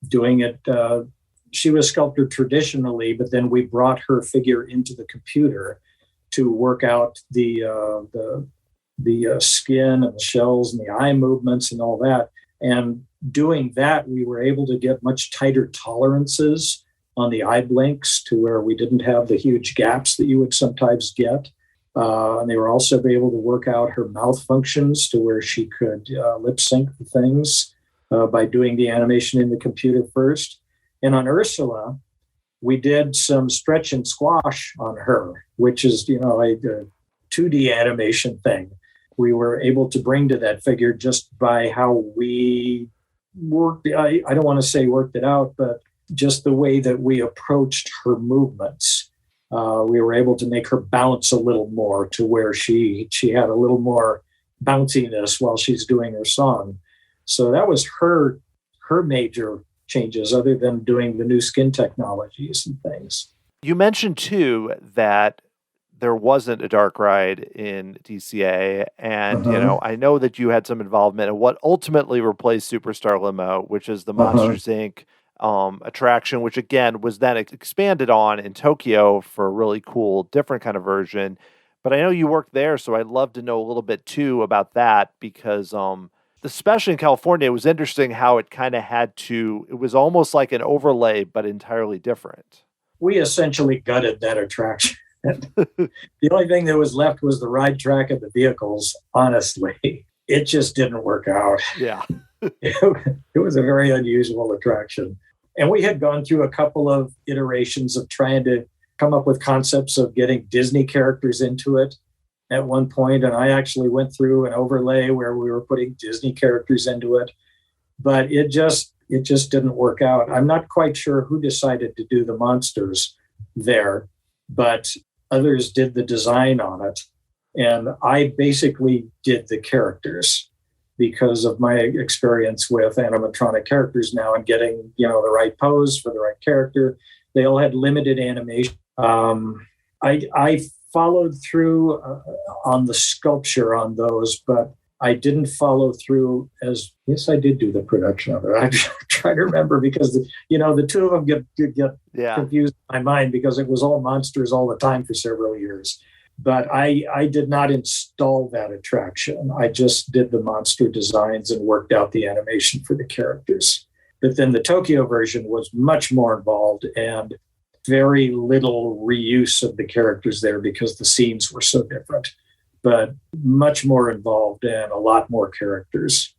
doing it. She was sculpted traditionally, but then we brought her figure into the computer to work out the skin and the shells and the eye movements and all that. And doing that, we were able to get much tighter tolerances on the eye blinks to where we didn't have the huge gaps that you would sometimes get. And they were also able to work out her mouth functions to where she could lip sync the things by doing the animation in the computer first. And on Ursula, we did some stretch and squash on her, which is, a 2D animation thing. We were able to bring to that figure just by how we worked. I don't want to say worked it out, but just the way that we approached her movements. We were able to make her bounce a little more to where she had a little more bounciness while she's doing her song. So that was her major changes, other than doing the new skin technologies and things. You mentioned too that there wasn't a dark ride in DCA, and I know that you had some involvement in what ultimately replaced Superstar Limo, which is the Monsters Inc. Attraction, which again was then expanded on in Tokyo for a really cool, different kind of version. But I know you worked there, so I'd love to know a little bit too about that, because especially in California, it was interesting how it kind of it was almost like an overlay, but entirely different. We essentially gutted that attraction. The only thing that was left was the ride track and the vehicles. Honestly, it just didn't work out. Yeah. It was a very unusual attraction. And we had gone through a couple of iterations of trying to come up with concepts of getting Disney characters into it. at one point, and I actually went through an overlay where we were putting Disney characters into it, but it just didn't work out. I'm not quite sure who decided to do the monsters there, but others did the design on it, and I basically did the characters because of my experience with animatronic characters now and getting, the right pose for the right character. They all had limited animation. I followed through on the sculpture on those, but I didn't follow through yes, I did do the production of it. I'm trying to remember because, the two of them get confused in my mind because it was all monsters all the time for several years. But I did not install that attraction. I just did the monster designs and worked out the animation for the characters. But then the Tokyo version was much more involved and very little reuse of the characters there because the scenes were so different, but much more involved and a lot more characters.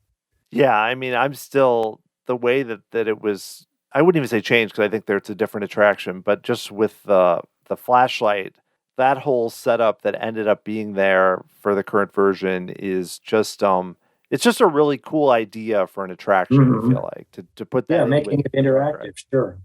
Yeah, I mean, I'm still, the way that it was, I wouldn't even say changed because I think it's a different attraction, but just with the flashlight, that whole setup that ended up being there for the current version is just it's just a really cool idea for an attraction. I feel like to put that making it interactive. Sure.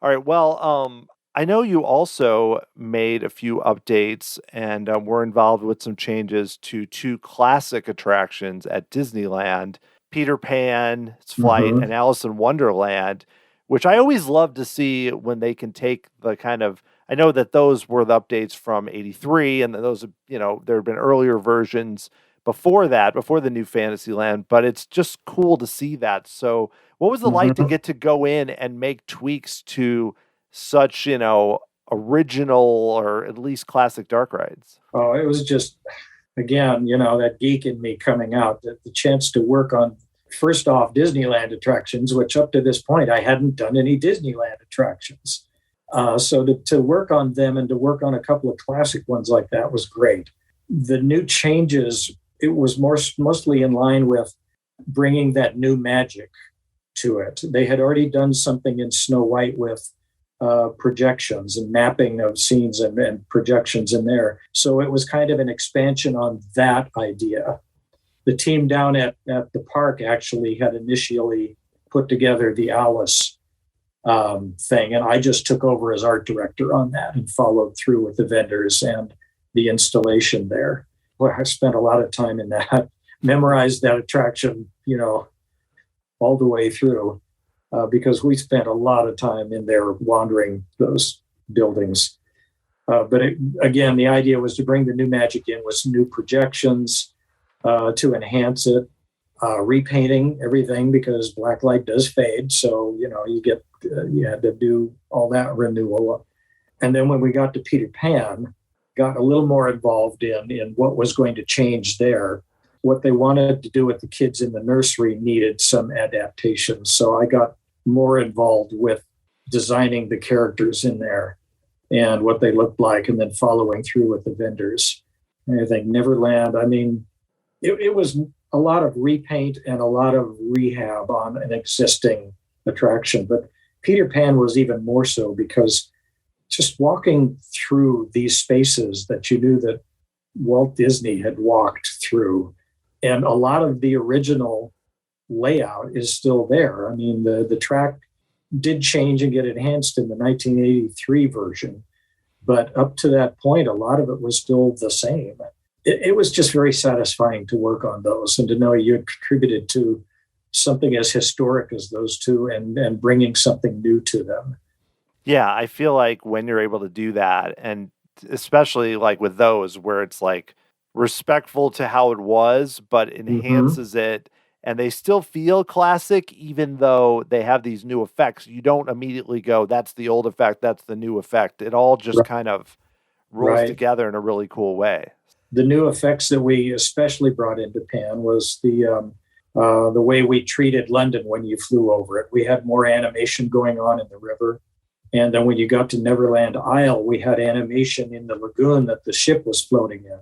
All right, well, I know you also made a few updates and were involved with some changes to two classic attractions at Disneyland, Peter Pan's Flight and Alice in Wonderland, which I always love to see when they can take the kind of, I know that those were the updates from '83, and those, there had been earlier versions before that, before the new Fantasyland, but it's just cool to see that. So what was it like to get to go in and make tweaks to such, original or at least classic dark rides? Oh, it was just, again, that geek in me coming out, the chance to work on, first off, Disneyland attractions, which up to this point, I hadn't done any Disneyland attractions. So to work on them and to work on a couple of classic ones like that was great. The new changes, it was mostly in line with bringing that new magic to it. They had already done something in Snow White with projections and mapping of scenes and projections in there. So it was kind of an expansion on that idea. The team down at the park actually had initially put together the Alice thing, and I just took over as art director on that and followed through with the vendors and the installation there. Well, I spent a lot of time in that, memorized that attraction, all the way through, because we spent a lot of time in there wandering those buildings. But again, the idea was to bring the new magic in with some new projections to enhance it, repainting everything because black light does fade. So, you had to do all that renewal. And then when we got to Peter Pan, got a little more involved in what was going to change there. What they wanted to do with the kids in the nursery needed some adaptations. So I got more involved with designing the characters in there and what they looked like, and then following through with the vendors. And I think Neverland, it was a lot of repaint and a lot of rehab on an existing attraction. But Peter Pan was even more so because just walking through these spaces that you knew that Walt Disney had walked through, and a lot of the original layout is still there. The track did change and get enhanced in the 1983 version, but up to that point, a lot of it was still the same. It was just very satisfying to work on those and to know you had contributed to something as historic as those two and bringing something new to them. Yeah, I feel like when you're able to do that, and especially like with those where it's like respectful to how it was, but enhances it, and they still feel classic, even though they have these new effects. You don't immediately go, that's the old effect, that's the new effect. It all just kind of rolls together in a really cool way. The new effects that we especially brought into Pan was the way we treated London when you flew over it. We had more animation going on in the river. And then when you got to Neverland Isle, we had animation in the lagoon that the ship was floating in.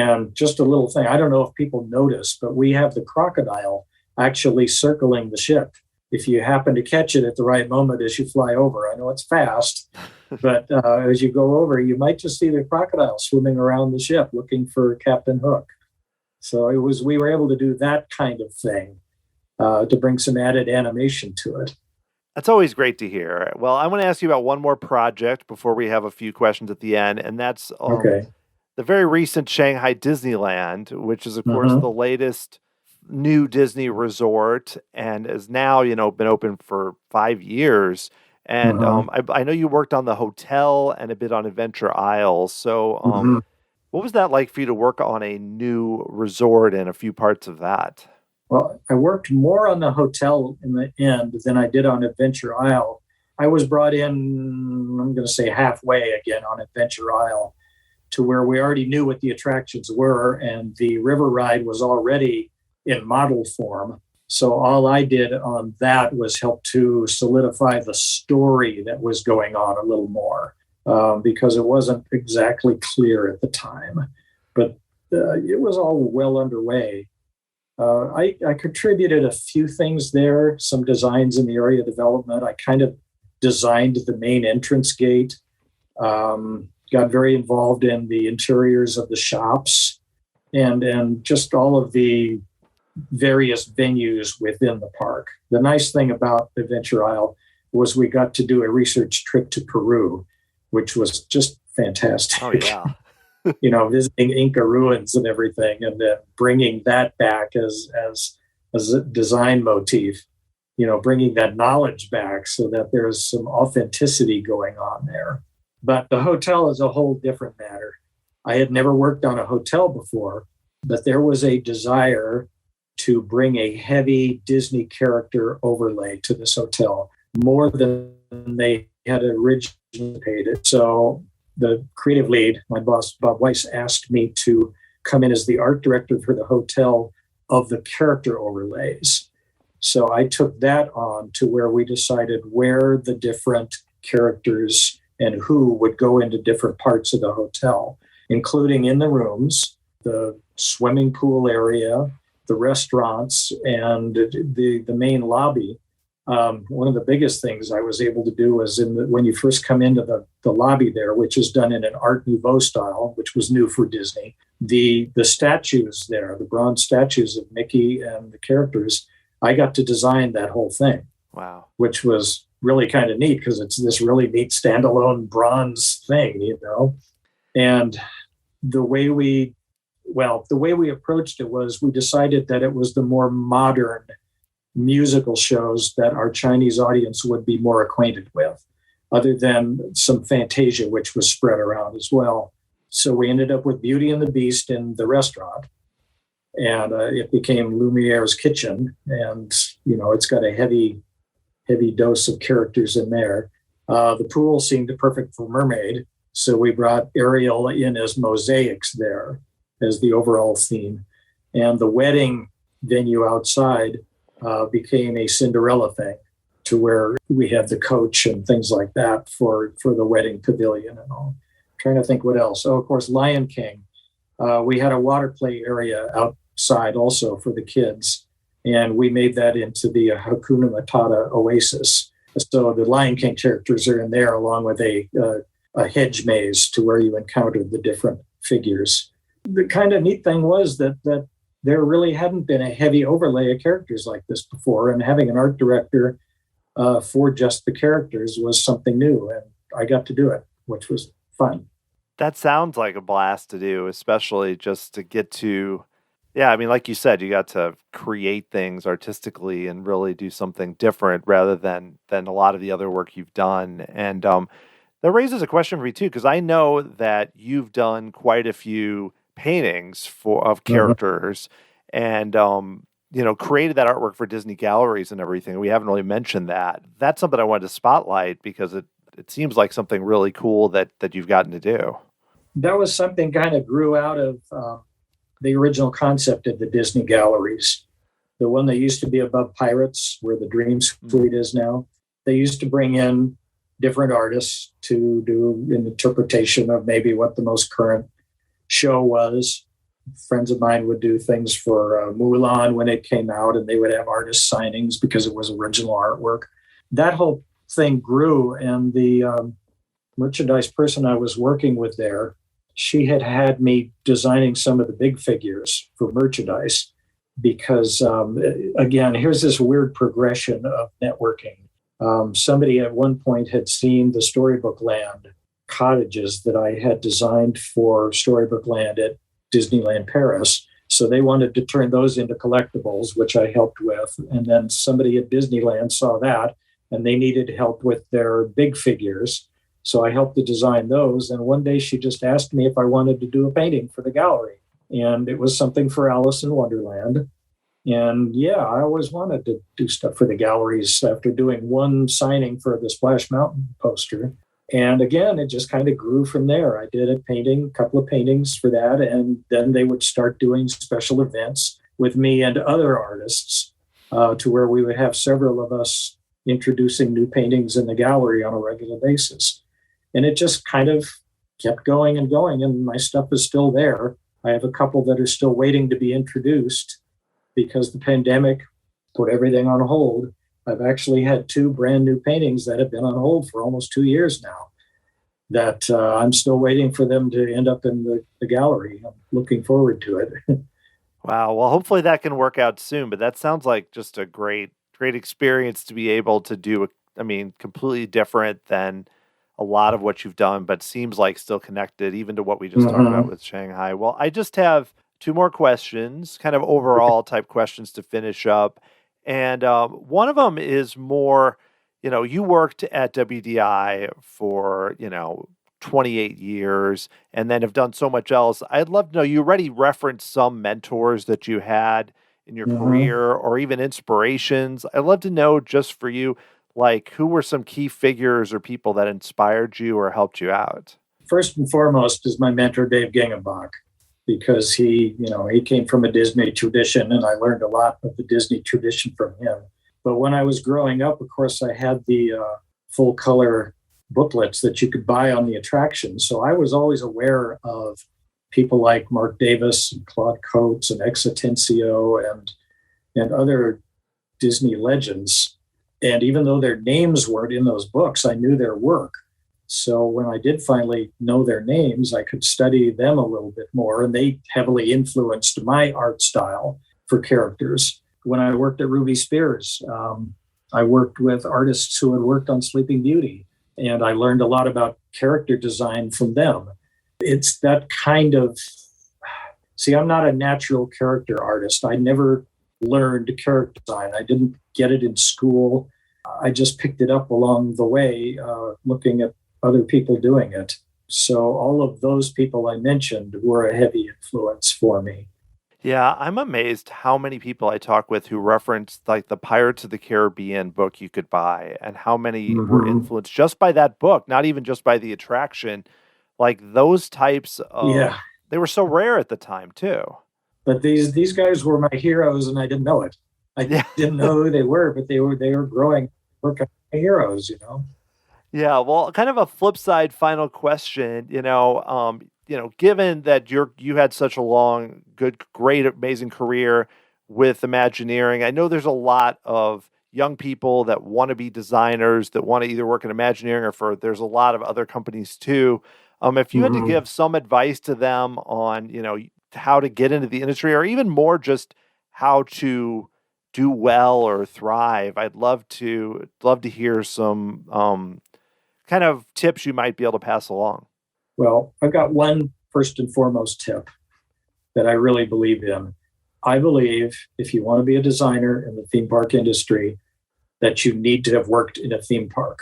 And just a little thing, I don't know if people noticed, but we have the crocodile actually circling the ship. if you happen to catch it at the right moment as you fly over, I know it's fast, but as you go over, you might just see the crocodile swimming around the ship looking for Captain Hook. So we were able to do that kind of thing to bring some added animation to it. That's always great to hear. Well, I want to ask you about one more project before we have a few questions at the end, and that's the very recent Shanghai Disneyland, which is, of course, the latest new Disney resort and is now, been open for 5 years. And I know you worked on the hotel and a bit on Adventure Isle. So what was that like for you to work on a new resort and a few parts of that? Well, I worked more on the hotel in the end than I did on Adventure Isle. I was brought in, I'm going to say halfway again on Adventure Isle, to where we already knew what the attractions were, and the river ride was already in model form. So all I did on that was help to solidify the story that was going on a little more, because it wasn't exactly clear at the time. But it was all well underway. I contributed a few things there, some designs in the area development. I kind of designed the main entrance gate, got very involved in the interiors of the shops, and just all of the various venues within the park. The nice thing about Adventure Isle was we got to do a research trip to Peru, which was just fantastic. Oh, yeah. Visiting Inca ruins and everything, and then bringing that back as a design motif, bringing that knowledge back so that there's some authenticity going on there. But the hotel is a whole different matter. I had never worked on a hotel before, but there was a desire to bring a heavy Disney character overlay to this hotel, more than they had originally anticipated. So the creative lead, my boss, Bob Weiss, asked me to come in as the art director for the hotel of the character overlays. So I took that on to where we decided where the different characters and who would go into different parts of the hotel, including in the rooms, the swimming pool area, the restaurants, and the main lobby. One of the biggest things I was able to do was when you first come into the lobby there, which is done in an Art Nouveau style, which was new for Disney. The statues there, the bronze statues of Mickey and the characters, I got to design that whole thing. Wow. Which was really kind of neat because it's this really neat standalone bronze thing, And the way we approached it was we decided that it was the more modern musical shows that our Chinese audience would be more acquainted with, other than some Fantasia, which was spread around as well. So we ended up with Beauty and the Beast in the restaurant, and it became Lumiere's Kitchen, and it's got a heavy dose of characters in there. The pool seemed perfect for Mermaid, so we brought Ariel in as mosaics there as the overall theme, and the wedding venue outside became a Cinderella thing, to where we had the coach and things like that for the wedding pavilion and all. I'm trying to think what else. Oh, of course, Lion King. We had a water play area outside also for the kids, and we made that into the Hakuna Matata Oasis. So the Lion King characters are in there, along with a hedge maze to where you encountered the different figures. The kind of neat thing was that there really hadn't been a heavy overlay of characters like this before, and having an art director for just the characters was something new, and I got to do it, which was fun. That sounds like a blast to do, especially just to get to, like you said, you got to create things artistically and really do something different rather than a lot of the other work you've done. And that raises a question for me too, because I know that you've done quite a few paintings of characters and created that artwork for Disney galleries and everything. We haven't really mentioned that. That's something I wanted to spotlight because it seems like something really cool that you've gotten to do. That was something kind of grew out of the original concept of the Disney galleries. The one that used to be above Pirates, where the Dream Suite is now. They used to bring in different artists to do an interpretation of maybe what the most current show was. Friends of mine would do things for Mulan when it came out, and they would have artist signings because it was original artwork. That whole thing grew, and the merchandise person I was working with there, she had me designing some of the big figures for merchandise because, again, here's this weird progression of networking. Somebody at one point had seen the Storybook Land cottages that I had designed for Storybook Land at Disneyland Paris. So they wanted to turn those into collectibles, which I helped with. And then somebody at Disneyland saw that and they needed help with their big figures. So I helped to design those. And one day she just asked me if I wanted to do a painting for the gallery. And it was something for Alice in Wonderland. And yeah, I always wanted to do stuff for the galleries after doing one signing for the Splash Mountain poster. And again, it just kind of grew from there. I did a couple of paintings for that. And then they would start doing special events with me and other artists to where we would have several of us introducing new paintings in the gallery on a regular basis. And it just kind of kept going and going. And my stuff is still there. I have a couple that are still waiting to be introduced because the pandemic put everything on hold. I've actually had 2 brand new paintings that have been on hold for almost 2 years now that I'm still waiting for them to end up in the gallery. I'm looking forward to it. Wow. Well, hopefully that can work out soon, but that sounds like just a great experience to be able to do, completely different than a lot of what you've done, but seems like still connected even to what we just talked about with Shanghai. Well, I just have 2 more questions, kind of overall type questions to finish up. And one of them is more, you worked at WDI for, 28 years and then have done so much else. I'd love to know, you already referenced some mentors that you had in your career or even inspirations. I'd love to know just for you, like who were some key figures or people that inspired you or helped you out? First and foremost is my mentor, Dave Gengenbach, because he came from a Disney tradition and I learned a lot of the Disney tradition from him. But when I was growing up, of course, I had the full color booklets that you could buy on the attractions. So I was always aware of people like Mark Davis and Claude Coates and Ex Atencio and other Disney legends. And even though their names weren't in those books, I knew their work. So when I did finally know their names, I could study them a little bit more, and they heavily influenced my art style for characters. When I worked at Ruby Spears, I worked with artists who had worked on Sleeping Beauty, and I learned a lot about character design from them. It's that kind of, I'm not a natural character artist. I never learned character design. I didn't get it in school. I just picked it up along the way, looking at other people doing it. So all of those people I mentioned were a heavy influence for me. Yeah, I'm amazed how many people I talk with who reference like the Pirates of the Caribbean book you could buy and how many were influenced just by that book, not even just by the attraction. Like those types of, they were so rare at the time too. But these guys were my heroes and I didn't know it. I didn't know who they were, but they were growing, working my heroes, Yeah, well, kind of a flip side final question, given that you had such a long, good, great, amazing career with Imagineering, I know there's a lot of young people that want to be designers, that want to either work in Imagineering or there's a lot of other companies too. If you had to give some advice to them on, how to get into the industry or even more just how to do well or thrive, I'd love to hear some kind of tips you might be able to pass along. Well, I've got one first and foremost tip that I really believe in. I believe if you want to be a designer in the theme park industry, that you need to have worked in a theme park.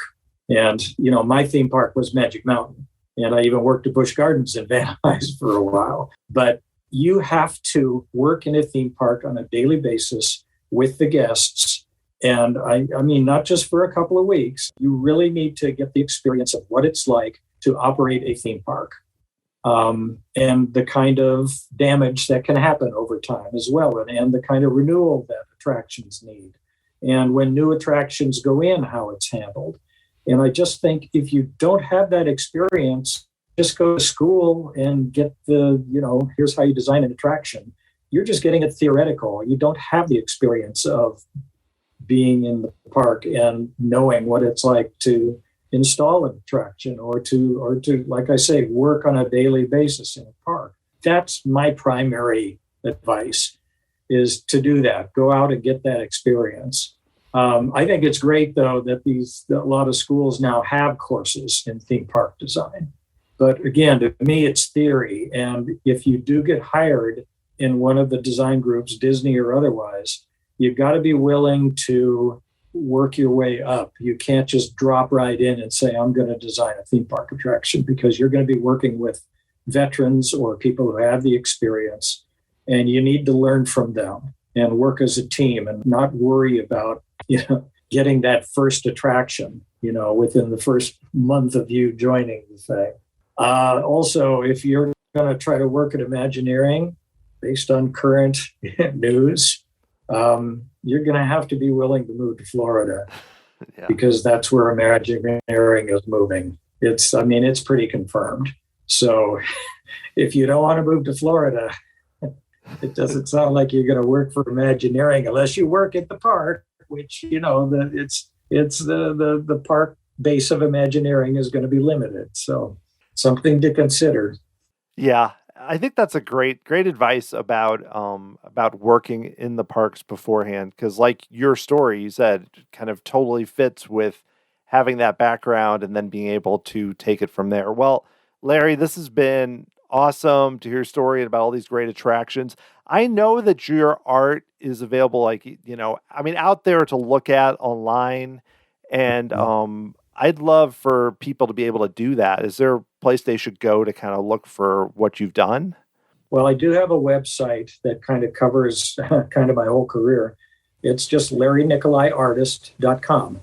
And, my theme park was Magic Mountain. And I even worked at Busch Gardens in Van Nuys for a while. But you have to work in a theme park on a daily basis with the guests. And I mean, not just for a couple of weeks, you really need to get the experience of what it's like to operate a theme park and the kind of damage that can happen over time as well, and the kind of renewal that attractions need. And when new attractions go in, how it's handled. And I just think if you don't have that experience just go to school and get here's how you design an attraction. You're just getting it theoretical. You don't have the experience of being in the park and knowing what it's like to install an attraction or to, like I say, work on a daily basis in a park. That's my primary advice, is to do that. Go out and get that experience. I think it's great, though, that a lot of schools now have courses in theme park design. But again, to me, it's theory. And if you do get hired in one of the design groups, Disney or otherwise, you've got to be willing to work your way up. You can't just drop right in and say, I'm going to design a theme park attraction, because you're going to be working with veterans or people who have the experience, and you need to learn from them and work as a team and not worry about, getting that first attraction, within the first month of you joining the thing. Also, if you're going to try to work at Imagineering based on current news, you're going to have to be willing to move to Florida, because that's where Imagineering is moving. It's pretty confirmed. So if you don't want to move to Florida, it doesn't sound like you're going to work for Imagineering unless you work at the park, which, it's the park base of Imagineering is going to be limited. So something to consider. Yeah. I think that's a great advice about working in the parks beforehand, because like your story, you said, kind of totally fits with having that background and then being able to take it from there. Well, Larry, this has been awesome to hear your story about all these great attractions. I know that your art is available, out there to look at online, and I'd love for people to be able to do that. Is there a place they should go to kind of look for what you've done? Well, I do have a website that kind of covers kind of my whole career. It's just LarryNikolaiArtist.com.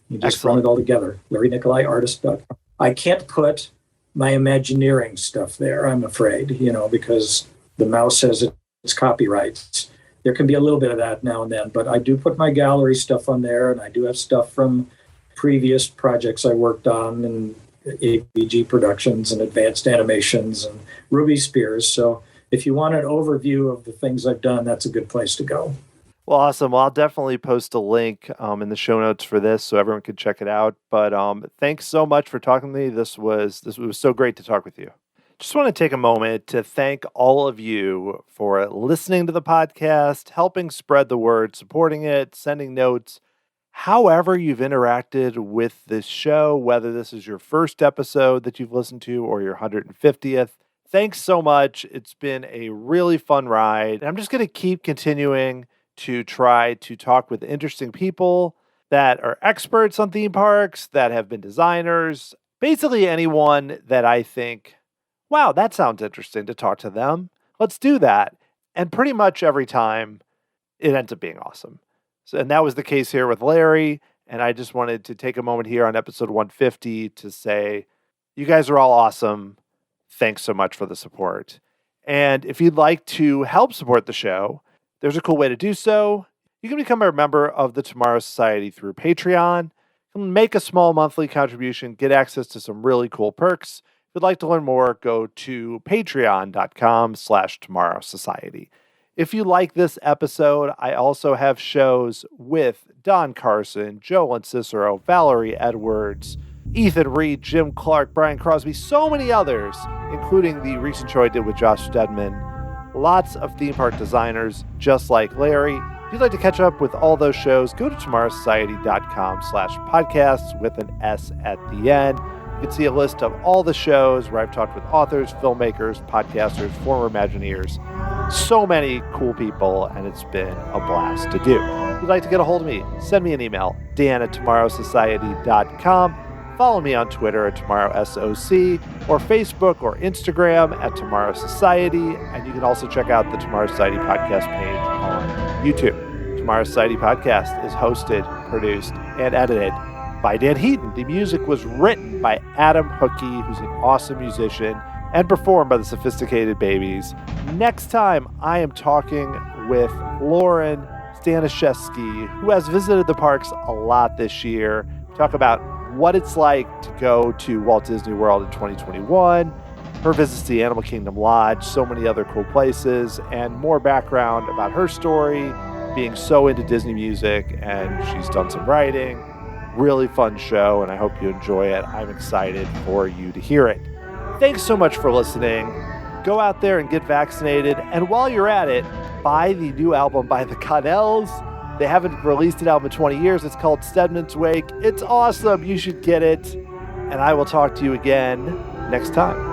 You just run it all together, LarryNikolaiArtist.com. I can't put my Imagineering stuff there, I'm afraid, because the mouse has its copyrights. There can be a little bit of that now and then, but I do put my gallery stuff on there, and I do have stuff from previous projects I worked on, and ABG Productions and Advanced Animations and Ruby Spears. So if you want an overview of the things I've done, that's a good place to go. Well, awesome. Well, I'll definitely post a link in the show notes for this so everyone can check it out. But thanks so much for talking to me. This was so great to talk with you. Just want to take a moment to thank all of you for listening to the podcast, helping spread the word, supporting it, sending notes. However you've interacted with this show, whether this is your first episode that you've listened to or your 150th, thanks so much. It's been a really fun ride. And I'm just going to keep continuing to try to talk with interesting people that are experts on theme parks, that have been designers, basically anyone that I think, wow, that sounds interesting to talk to them. Let's do that. And pretty much every time it ends up being awesome. And that was the case here with Larry. And I just wanted to take a moment here on episode 150 to say, you guys are all awesome. Thanks so much for the support. And if you'd like to help support the show, there's a cool way to do so. You can become a member of the Tomorrow Society through Patreon. You can make a small monthly contribution, get access to some really cool perks. If you'd like to learn more, go to patreon.com/Tomorrow Society. If you like this episode, I also have shows with Don Carson, Joe Cicero, Valerie Edwards, Ethan Reed, Jim Clark, Brian Crosby, so many others, including the recent show I did with Josh Stedman. Lots of theme park designers just like Larry. If you'd like to catch up with all those shows, go to tomorrowsociety.com/podcasts with an S at the end. You can see a list of all the shows where I've talked with authors, filmmakers, podcasters, former Imagineers. So many cool people, and it's been a blast to do. If you'd like to get a hold of me, send me an email, dan@tomorrowsociety.com. Follow me on Twitter at TomorrowSOC, or Facebook or Instagram at Tomorrow Society. And you can also check out the Tomorrow Society podcast page on YouTube. Tomorrow Society podcast is hosted, produced, and edited by Dan Heaton. The music was written by Adam Hookey, who's an awesome musician, and performed by the Sophisticated Babies. Next time, I am talking with Lauren Staniszewski, who has visited the parks a lot this year. Talk about what it's like to go to Walt Disney World in 2021 her visits to the Animal Kingdom Lodge, so many other cool places, and more background about her story, being so into Disney music, and she's done some writing. Really fun show, and I hope you enjoy it. I'm excited for you to hear it. Thanks so much for listening. Go out there and get vaccinated, and while you're at it, buy the new album by the Connells. They haven't released an album in 20 years. It's called Stedman's Wake. It's awesome. You should get it. And I will talk to you again next time.